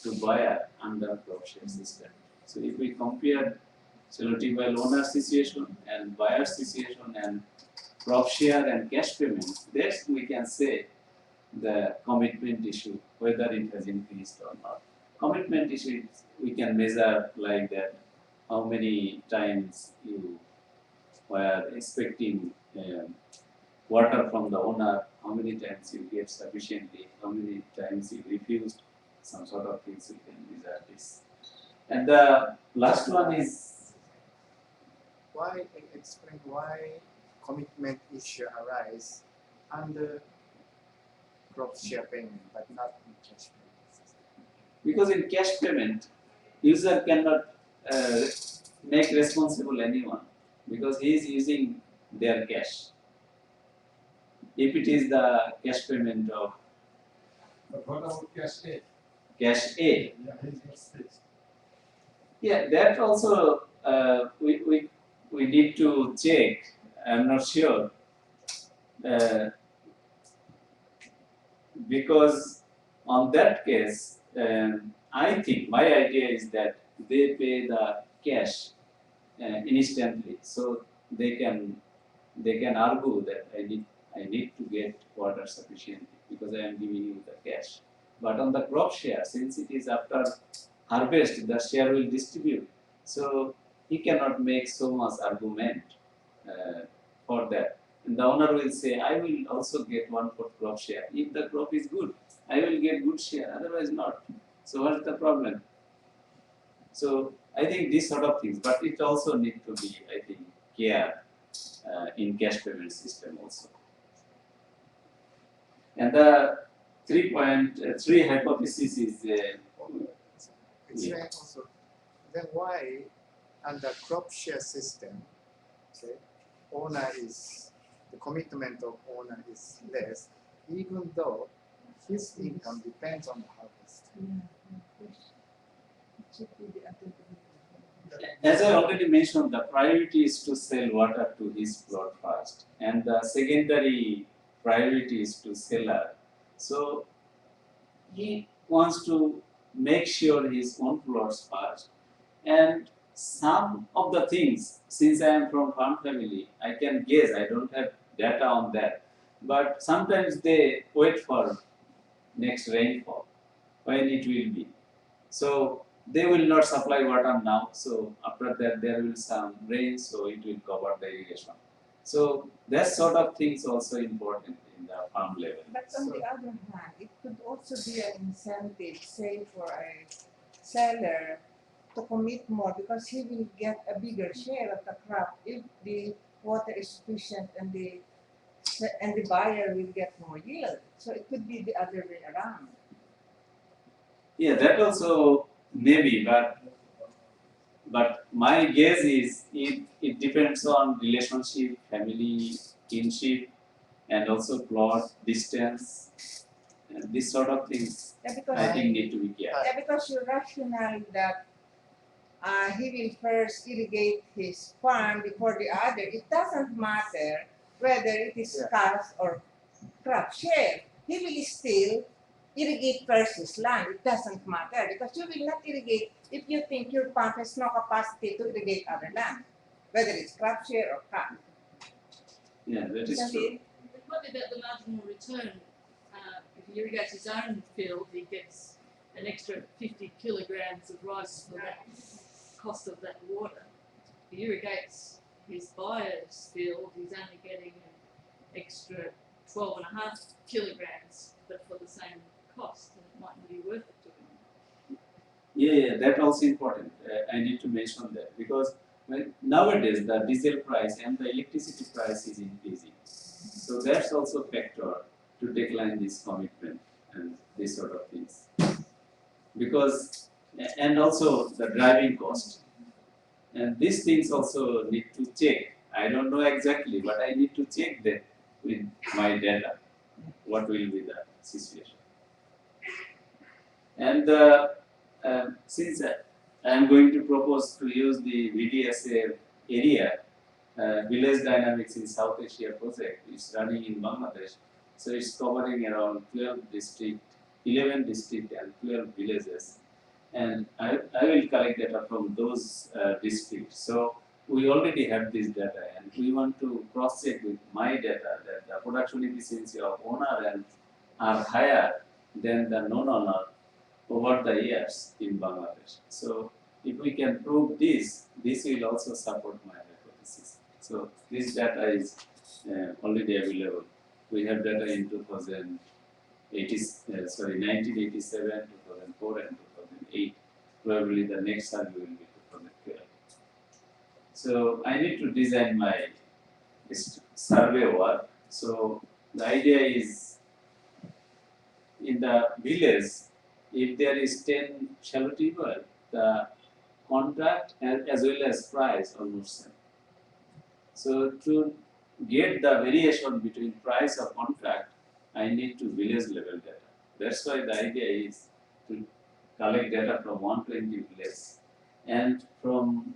to buyer under crop share system. So if we compare shallow tube well owner situation and buyer situation and crop share and cash payment, then we can say the commitment issue, whether it has increased or not. Commitment issue, we can measure like that, how many times you were expecting water from the owner, how many times you get sufficiently, how many times you refused, some sort of things we can measure this. And the last one is, explain why commitment issue arise under crop share payment but not in cash payment system. because in cash payment, user cannot make responsible anyone because he is using their cash. If it is the cash payment of But what about cash A? cash A, Yeah, he's not fixed. yeah, that also we need to check. I'm not sure because on that case, I think my idea is that they pay the cash instantly, so they can argue that I need to get water sufficiently because I am giving you the cash. But on the crop share, since it is after harvest, the share will distribute. So he cannot make so much argument for that. And the owner will say, I will also get 1/4 crop share. If the crop is good, I will get good share, otherwise not. So what's the problem? So I think these sort of things, but it also need to be, I think, care in cash payment system also. And the 3.3 hypothesis is Explain also then why under crop share system, okay, the commitment of owner is less, even though his income depends on the harvest. as I already mentioned, the priority is to sell water to his plot first, and the secondary priority is to seller. So he wants to make sure his own plots first, and some of the things, since I am from farm family, I can guess. I don't have data on that, but sometimes they wait for next rainfall when it will be. So they will not supply water now. So after that there will some rain, so it will cover the irrigation. So that sort of things also important in the farm level. But on the other hand, it could also be an incentive, say, for a seller to commit more because he will get a bigger share of the crop if the water is sufficient and the buyer will get more yield. So it could be the other way around. Yeah, that also maybe, but my guess is it depends on relationship, family, kinship, and also plot, distance, and this sort of things Yeah, because I think need to be careful. yeah, because your rationale that he will first irrigate his farm before the other, it doesn't matter whether it is Yeah. cash or crop share. He will still irrigate versus land, it doesn't matter because you will not irrigate if you think your pump has no capacity to irrigate other land, whether it's crop share or crop. Yeah, that is Isn't true. it? It might be about the marginal return. If he irrigates his own field, he gets an extra 50 kilograms of rice for that cost of that water. If he irrigates his buyer's field, he's only getting an extra 12.5 kilograms, but for the same cost, and it mightn't be worth it to him. Yeah, that also important. I need to mention that because nowadays the diesel price and the electricity price is increasing. So that's also a factor to decline this commitment and this sort of things. Because, and also the driving cost. And these things also need to check. I don't know exactly, but I need to check that with my data, what will be the situation. And since I am going to propose to use the VDSA area, Village Dynamics in South Asia project, it's running in Bangladesh. So it's covering around 12 districts, 11 districts and 12 villages. And I will collect data from those districts. So we already have this data and we want to cross check with my data that the production efficiency of owner and are higher than the non-owner over the years in Bangladesh. So if we can prove this, this will also support my hypothesis. So this data is already available. We have data in 1987, 2004 and 2008. Probably the next survey will be 2012. So I need to design my survey work. So the idea is in the village, if there is 10 shallow tube well, the contract as well as price almost same. So to get the variation between price of contract, I need to village level data. That's why the idea is to collect data from 120 villages and from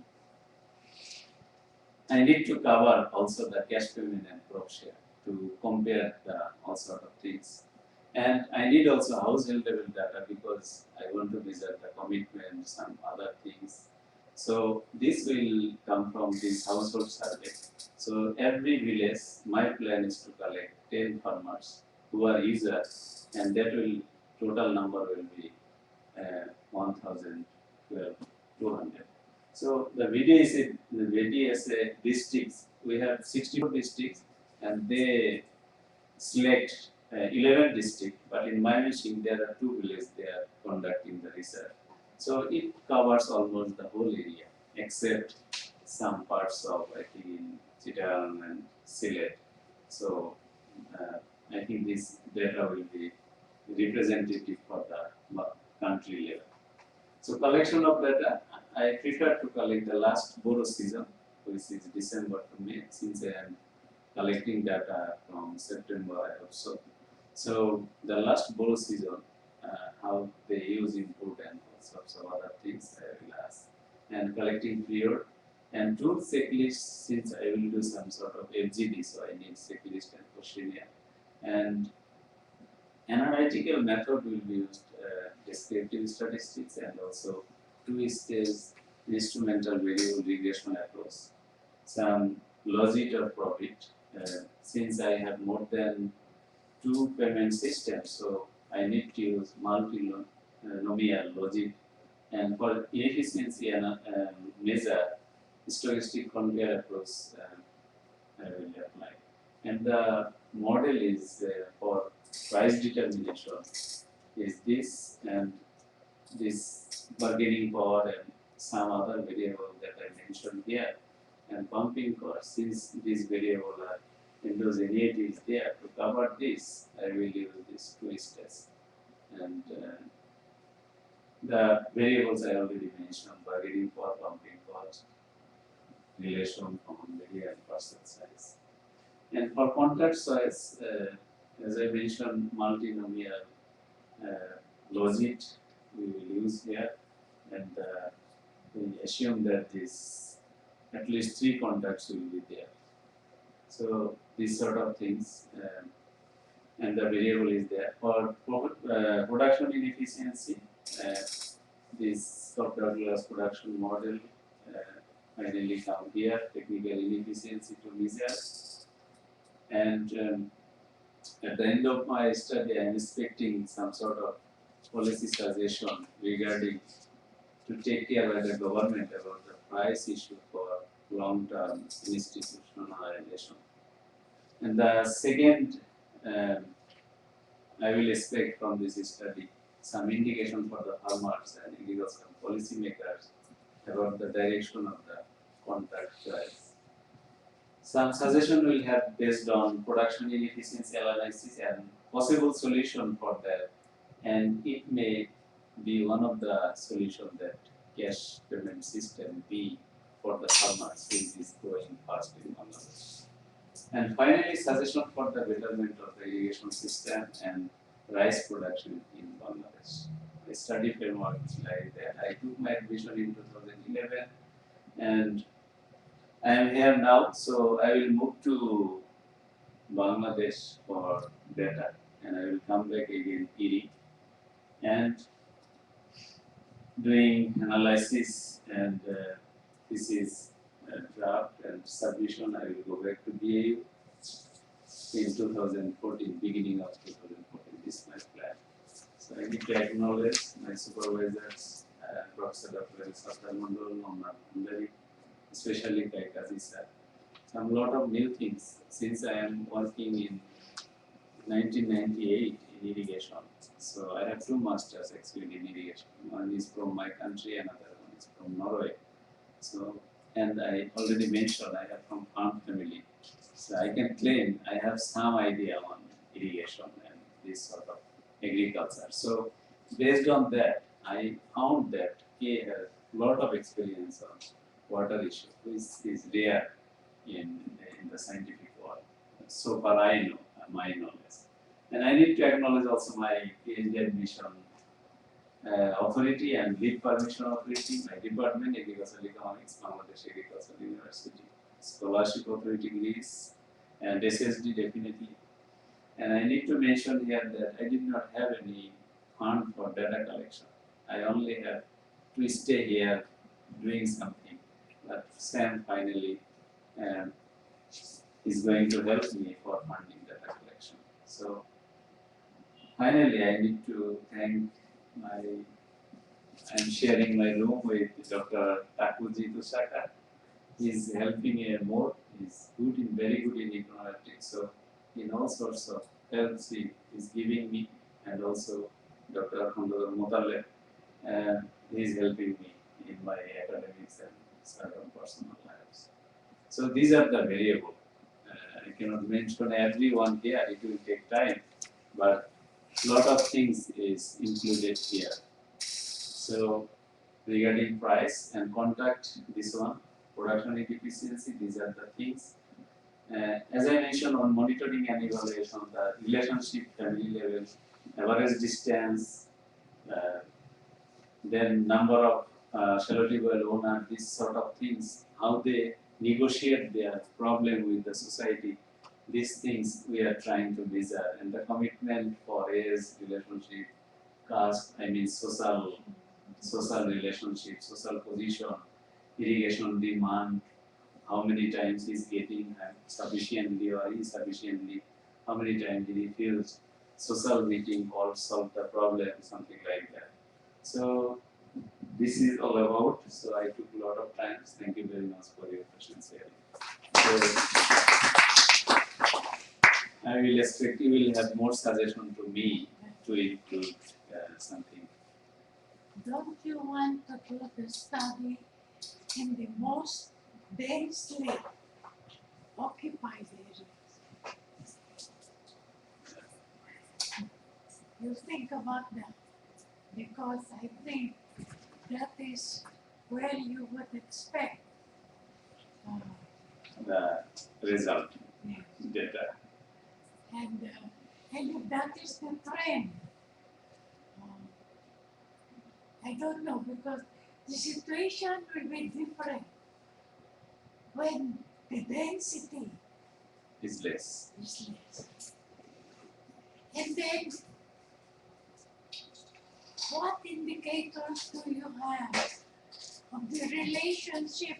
I need to cover also the cash payment and crop share to compare the all sort of things. And I need also household level data because I want to measure the commitment, some other things. So this will come from this household survey. So every village, my plan is to collect 10 farmers who are users, and that will total number will be 1,200. So the VDSA districts, we have 64 districts, and they select 11 districts, but in my machine there are 2 villages they are conducting the research. So it covers almost the whole area except some parts of I think in Chittagong and Sylhet. So I think this data will be representative for the country level. So collection of data, I prefer to collect the last borrow season, which is December to May, since I am collecting data from September I hope so. So the last borrow season, how they use input and all sorts of other things I will ask. And collecting period and tool checklist, since I will do some sort of FGD, so I need checklist and questionnaire. And analytical method will be used, descriptive statistics and also two-stage instrumental variable regression approach. Some logic or profit, since I have more than 2 payment systems, so I need to use multi-nomial logic. And for inefficiency and measure, stochastic compare approach I will apply. And the model is for price determination is this and this bargaining power and some other variable that I mentioned here. And pumping cost, since these variables are endogeneity is there, to cover this, I will use this twist test. And the variables I already mentioned, bargaining power, pumping cost, relation, common area, and parcel size. And for contract size, as I mentioned, multinomial logic we will use here, and we assume that this at least 3 contracts will be there. So these sort of things, and the variable is there. For production inefficiency. This top-down glass production model finally come here, technical inefficiency to measure. And at the end of my study, I am expecting some sort of policy suggestion regarding to take care by the government about the price issue for long-term institutionalization. And the second, I will expect from this study some indication for the farmers and agricultural policymakers about the direction of the contract price. Some suggestion will have based on production inefficiency analysis and possible solution for that, and it may be one of the solutions that cash payment system be for the farmers, which is growing fast in Bangladesh. And finally, suggestion for the betterment of the irrigation system and rice production in Bangladesh. The study framework is like that. I took my admission in 2011 and I am here now, so I will move to Bangladesh for data and I will come back again IRRI and doing analysis, and this is draft and submission. I will go back to BAU in 2014, beginning of 2014. This is my plan. So I need to acknowledge my supervisors, Professor Dr. Saidur Rahman, especially by Kazi sir. Some lot of new things since I am working in 1998 in irrigation. So I have two masters actually in irrigation. One is from my country, another one is from Norway. So, and I already mentioned I have from farm family. So I can claim I have some idea on irrigation and this sort of agriculture. So based on that, I found that he has a lot of experience on water issue, which is rare in the scientific world. So far I know, my knowledge. And I need to acknowledge also my PhD admission authority and lead permission authority, my department, Agricultural Economics, Bangladesh Agricultural University, Scholarship Authority Greece, and SSD definitely. And I need to mention here that I did not have any fund for data collection. I only have to stay here doing something. But Sam finally is going to help me for funding data collection. So finally, I need to thank I'm sharing my room with Dr. Takuji Tusaka. He's helping me more. He's good in, very good in econometrics. So in all sorts of helps he is giving me, and also Dr. Khandadar Motale, he's helping me in my academics and certain personal lives. So these are the variables. I cannot mention everyone here, it will take time, but a lot of things is included here. So regarding price and contract, this one, production efficiency, these are the things. As I mentioned on monitoring and evaluation, the relationship, family level, average distance, then number of shallow well owner, these sort of things, how they negotiate their problem with the society, these things we are trying to measure, and the commitment for age, relationship, caste, I mean social relationship, social position, irrigation demand, how many times he's getting sufficiently or insufficiently, how many times he feels social meeting or solve the problem, something like that. So this is all about, so I took a lot of time. Thank you very much for your questions here. So I will expect you will have more suggestion to me to include something. Don't you want to do the study in the most densely occupied areas? You think about that, because I think that is where you would expect The result, yes. data. And if that is the trend, I don't know, because the situation will be different when the density Is less. is less. And then what indicators do you have of the relationship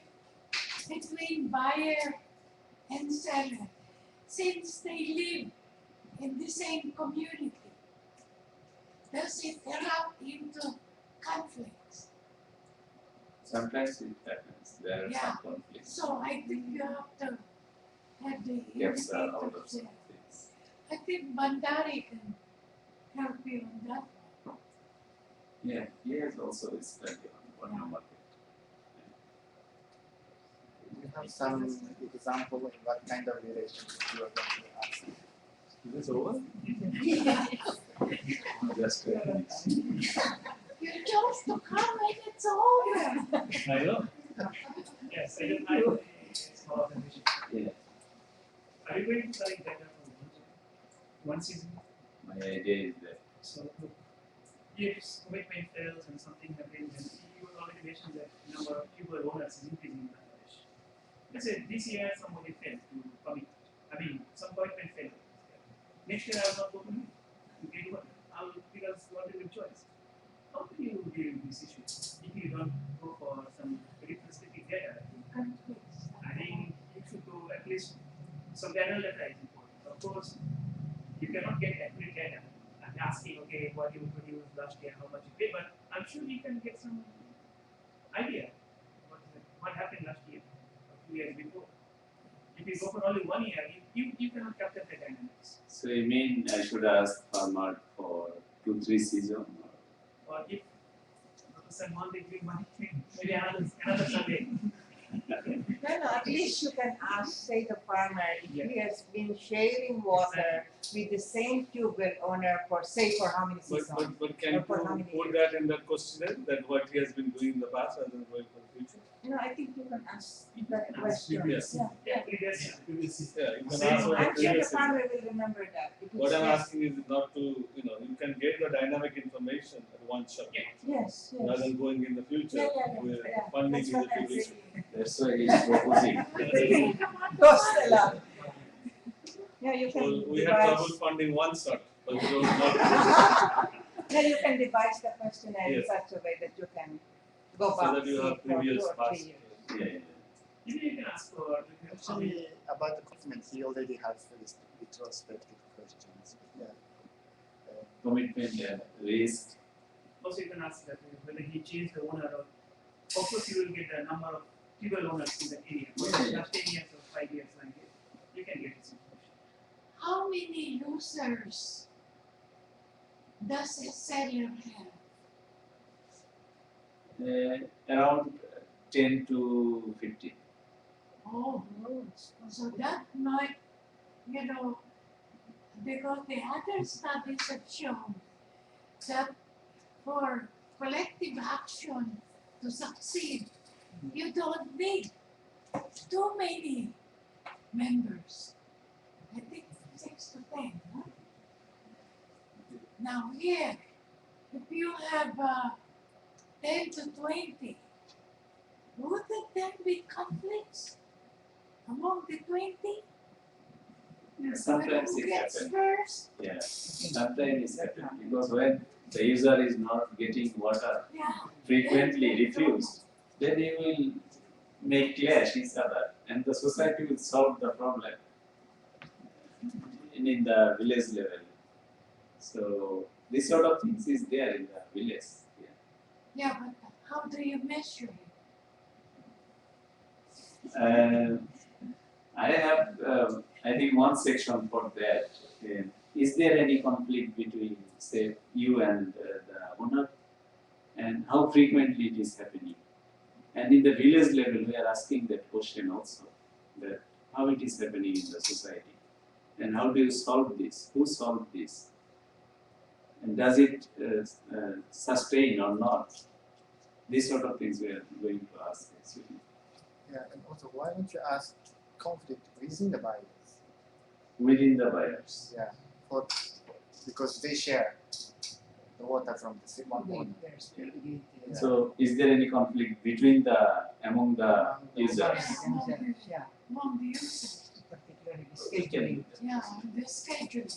between buyer and seller since they live in the same community? Does it erupt into conflicts? Sometimes it happens. There are Yeah. some conflicts. So I think you have to have the Gaps are out of indicators some there. things. I think Bandari can help you on that. Yeah, he has also a study on one market. You have some example of what kind of relationship you are going to ask. Is this over? Just You chose to come and it's over. I know. Yes, I have a small observation. Yeah. Are you going to collect data from one season? My idea is that So if commitment fails and something happens, and you already mentioned that number of people owners is increasing in Bangladesh. Let's say this year somebody failed to commit. I mean, some commitment failed. Next year I will not go to meet. Okay, what? Because what is your choice? How do you deal with this issue if you don't go for some very specific data? I think you should go at least some general data is important. Of course, you cannot get accurate data and asking, okay, what you produced last year, how much you paid, but I'm sure you can get some idea what happened last year or 2 years before. If you go for only 1 year, you cannot capture the dynamics. so you mean I should ask farmer for 2-3 seasons? Or if someone they give money, maybe another Sunday. No, at least you can ask, say, the farmer if Yeah. he has been sharing water with the same tube well owner for, say, for how many seasons? But can Or for how you many put years? that in the questionnaire, that what he has been doing in the past and then going for the future? No, I think you can ask that question. Previous. Yeah. Yeah, previous. Yeah, you can Same ask for the I'm sure the previous. farmer will remember that. If What it's I'm yes. asking is not to, you can get the dynamic information at one shot. Yeah. Yes, Rather yes. than going in the future Yeah. with Yeah, funding that's in what the I'm future. saying. That's why he's proposing. Cost a lot. Yeah, you can So we have trouble devise. funding one shot, but we don't know. Yeah, you can devise the questionnaire in Yes. such a way that you can go So back that you say, have for 2 previous or 3 past. years. Yeah. Even you can ask for Actually, about the commitment, he already has this retrospective questions. Yeah. Commitment and risk. also you can ask that whether he changed the owner or of course you will get the number of people owners in the area. For the last 10 years or 5 years like it, you can get this information. How many users does a seller have? Around 10 to 15. Oh, so that might, because the other studies have shown that for collective action to succeed, you don't need too many members. I think 6 to 10, huh? Now here, if you have 10 to 20, wouldn't there be conflicts among the 20? Yeah, sometimes Who it gets happens. first? Yeah, sometimes it happens because when the user is not getting water Yeah. frequently refused, then he will make clash each other and the society will solve the problem in the village level. So this sort of things is there in the village. Yeah, but how do you measure it? I have, I think, one section for that. Is there any conflict between, say, you and the owner, and how frequently it is happening? And in the village level, we are asking that question also, that how it is happening in the society, and how do you solve this? Who solved this? And does it sustain or not? These sort of things we are going to ask actually. Yeah, and also why don't you ask conflict within the buyers? Within the buyers. Yeah, because they share the water from the same one owner. Yeah. So, is there any conflict between among the users? Yeah, Among the users? particularly the We can do scheduling. that. Yeah, the schedule.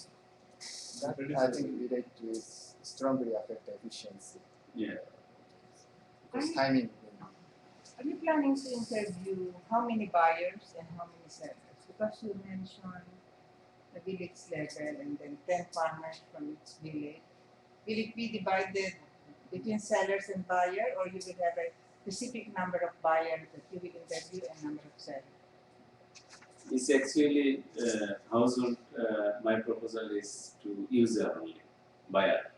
That I think relate to his strongly affect the efficiency. Yeah. Because timing will Are you planning to interview how many buyers and how many sellers? Because you mentioned the village level and then 10 farmers from each village. Will it be divided between sellers and buyer, or you will have a specific number of buyers that you will interview and number of sellers? It's actually household. My proposal is to user only, buyer.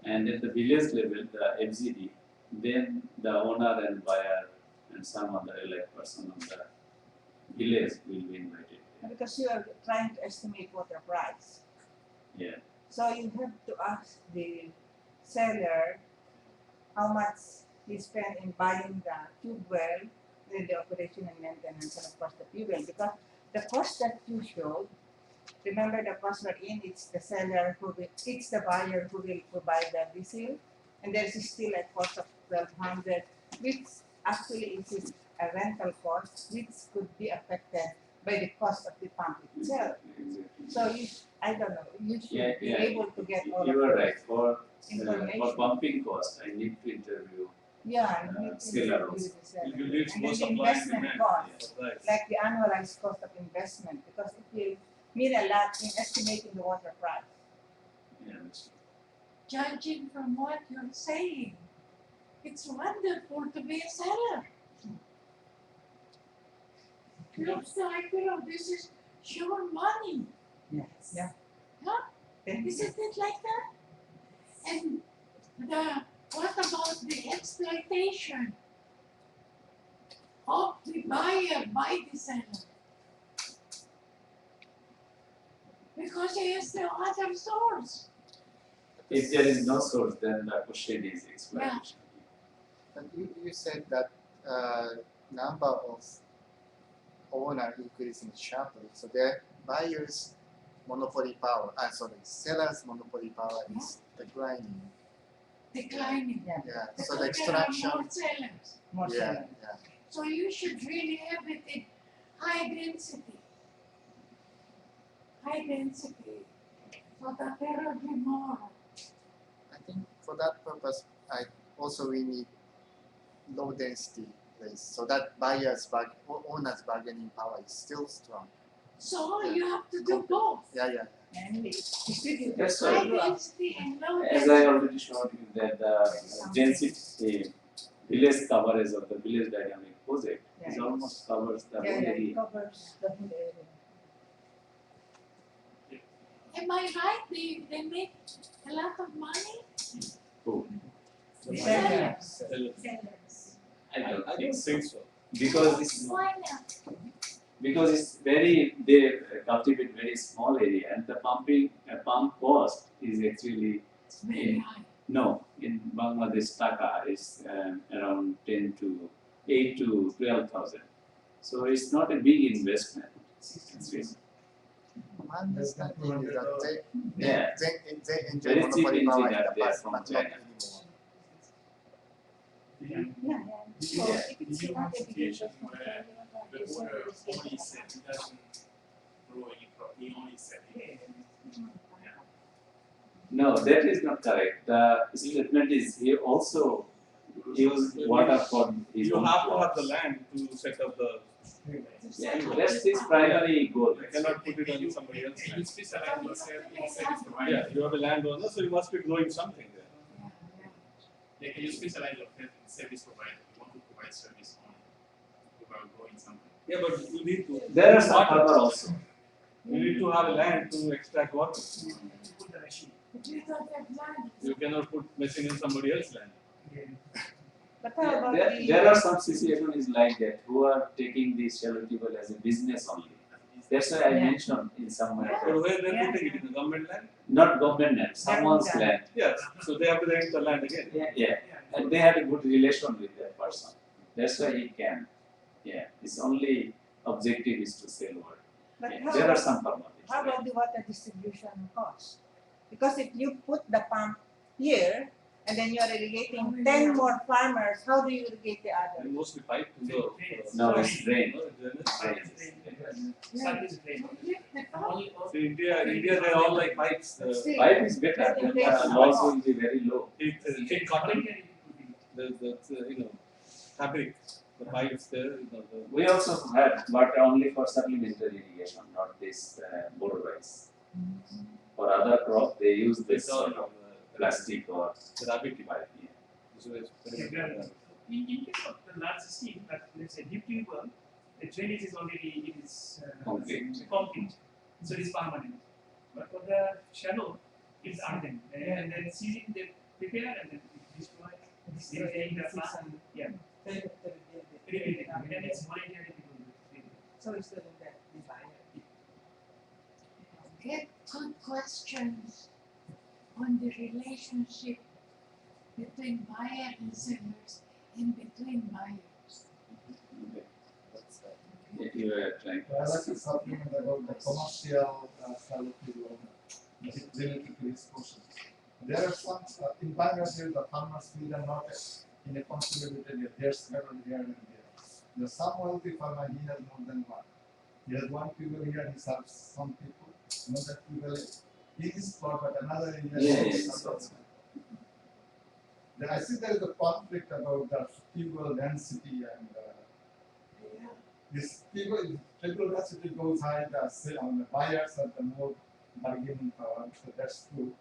And at the village level, the FGD, then the owner and buyer and some other elect person of the village will be invited. Because you are trying to estimate water price. Yeah. So you have to ask the seller how much he spent in buying the tube well, then the operation and maintenance, and of course the fuel. Because the cost that you showed, remember the cost we're in, it's the seller who will, it's the buyer who will provide the diesel, and there's still a cost of 1,200, which actually is a rental cost, which could be affected by the cost of the pump itself. Exactly. So you, I don't know, you should Yeah, be yeah. able to get all You of are those right. For information. pumping cost, I need to interview. Yeah, and you Seller can also. do the seller. You need And more then the supply and investment demand. cost, Right. like the annualized cost of investment, because it will mean a lot in estimating the water price. Yeah, that's Judging from what you're saying, it's wonderful to be a seller. Looks like, this is sure money. Yes. Yeah. Huh? Then Isn't it like that? And what about the exploitation of the buyer by the seller? Because he has the other source. If there is no source, then the question is exploitation. But you said that number of owner increasing sharply, so their buyers' monopoly power, sellers' monopoly power is declining. Declining. Yeah. Yeah, Because so the there are extraction, more sellers. More yeah, sellers. yeah. So you should really have it in high density. High density. So that there will be more. I think for that purpose, we need low density place, so that owners' bargaining power is still strong. So you have to do both. Yeah, yeah. And we distribute That's High right. density and low As density. I already showed you that the density, village coverage of the village dynamic project is Yeah. almost covers the whole yeah, it area. covers the whole area. Am I right? They make a lot of money? Who? The Sellers. Sellers. I don't I think don't so. think so. Because it's Why not? because it's they cultivate very small area and the pump cost is actually It's very in high. no in Bangladesh taka is around 8 to 12,000. So it's not a big investment. My understanding is that Yeah. they enjoy Very cheap monopoly power in engineer the there past, from but not China. anymore. Yeah, yeah. So Yeah. if it's You not want a situation big where the owner only said he doesn't grow any crop, he only said it. No, that is not correct. The statement is he also use water for his You own have to have crops. the land to set up the. Yeah, that's his primary goal. You cannot put it on somebody else's You land. specialize yourself in service provider. Yeah, you have a landowner, so you must be growing something there. Like you specialize yourself in service provider, you want to provide service on about growing something. Yeah, but you need to. There are some water. farmer also. You need to have a land to extract water. Put the machine. But you don't have land. You cannot put machine in somebody else's land. But how about There are some situations like that who are taking this shallow table as a business only. That's why I Yeah. mentioned in somewhere But that where they're Yeah. putting it in the government land? not government land, someone's Yeah. land. Yes, so they have to rent the land again. Yeah, and they had a good relation with that person. That's why he can. Yeah, his only objective is to sell water. But Yeah. how There are about, some farmers. how about the water distribution cost? Because if you put the pump here and then you're irrigating 10 more farmers, how do you irrigate the others? And mostly pipe to the. No, it's drain. Service drain. Only- So India, they're all like pipes. Pipe is better, the loss will be very low. Thick cotton, the fabric, the pipes there, We also have, but only for supplementary irrigation, not this bore-wise. For other crop, they use this sort of plastic or the rabbit pipe. Yeah. So it's Okay, very well, in case of the large scheme, that let's say deep tube, the drainage is already Concrete. concrete, so it is permanent. But for the shallow, it's earthen, and then season they prepare and then destroy. They take the plant, yeah, rebuild it, and it's monetary people. So instead of that, the buyer. Get good questions on the relationship between buyer and sellers and between buyers. Okay. You were trying I like to supplement about the commercial shallow tube related to this portion. There are some, in Bangladesh, the farmers feel are not in a concentrated area, there's several here and there. There's some wealthy farmer, he has more than one. He has one tube here, he serves some people, another tube in his plot, but another area. Yeah. I see there is a conflict about the tubal density and this tubal density goes high, the buyers have the more bargaining power, so that's true.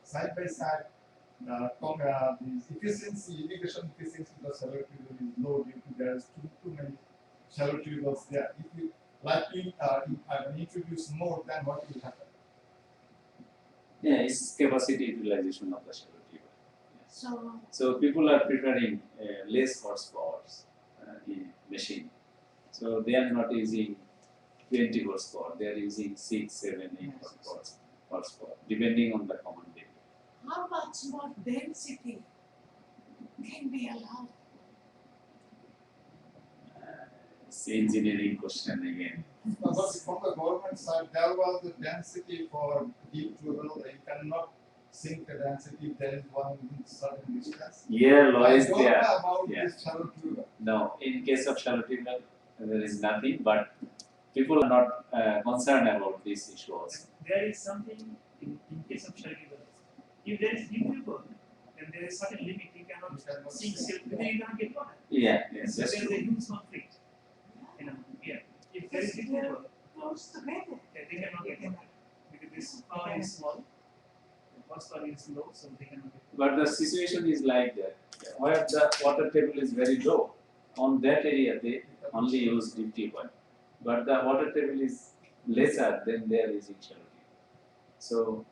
Side by side, the efficiency, irrigation efficiency of the shallow tubal is low due to there's too many shallow tubals there. If you introduce more, then what will happen? Yeah, it's capacity utilization of the shallow tube. So So people are preferring less horsepower in machine. So they are not using 20 horsepower, they are using 6, 7, 8 horsepower, depending on the common area. how much more density can be allowed? It's engineering question again. But from the government side, there was the density for deep tubal, you cannot sink the density if there is one within certain distance. Yeah, law is I don't there. know about Yeah. this shallow tubal. No, in case of shallow tubal, there is nothing, but people are not concerned about this issue also. There is something in case of shallow tubal. If there is deep tubal, then there is certain limit you cannot sink silk, then you cannot get water. Yeah, yes, So that's there is a true. huge conflict. Yeah. If there is deep tubal, Close together. they cannot get water because this power is small, the horsepower is low, so they cannot get water. But the situation is like that. Where the water table is very low, on that area they only use deep tubal. But the water table is lesser than they are using shallow tubal. So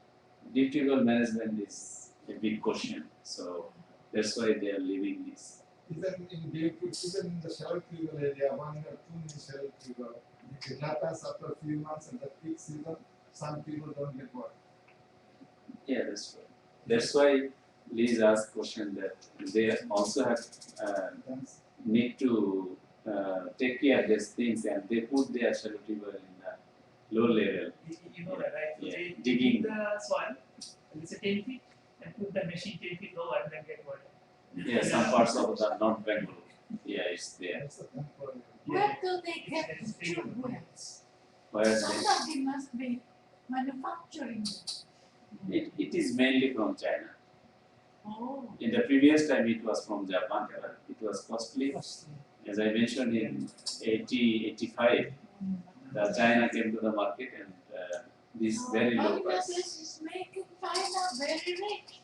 deep tubal management is a big question. So that's why they are leaving this. Even in the shallow tubal area, one or too many shallow tubal, it happens after a few months in the peak season, some people don't get water. Yeah, that's right. That's why Liz asked question that they also have That's- need to take care of these things and they put their shallow tubal in the low level. You know that, right? So Yeah. they Digging. dig the soil, and it's a 10 feet, and put the machine 10 feet lower and then get water. Yeah, some parts of the North Bengal. Yeah, it's there. that's a temporary. Where do they get It's the tube wells? Where they, Somebody must be manufacturing them. it is mainly from China. Oh. In the previous time it was from Japan, but it was costly. As I mentioned in 85, the China came to the market and this very low price. Bangladesh is making China very rich.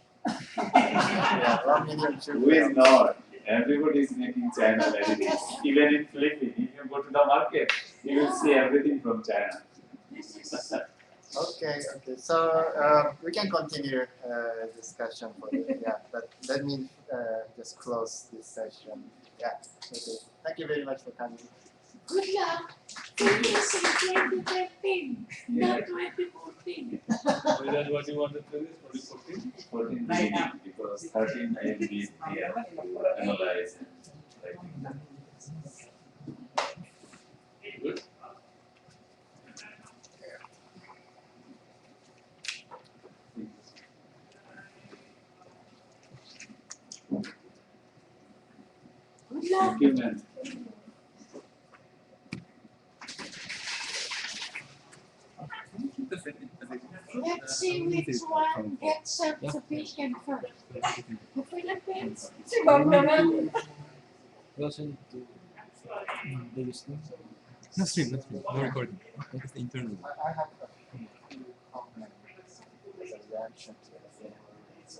Yeah, 1 million Who is not? Everybody is making China very rich. Even in Philippines, if you go to the market, you will see everything from China. This is Okay, so we can continue discussion for the, yeah, but let me just close this session. Yeah, okay. Thank you very much for coming. good luck. Finish in 2013, not 2014. That's what you wanted to do, 2014? 14 Right beginning, because 13 I will be here to analyze and writing. Good. Good luck. Thank you, man. Let's see which one gets self-sufficient first. The Philippines. Si Bangladesh. We also need to the listening. No stream, no stream, no recording. That is the internal. I have a few comments as a reaction to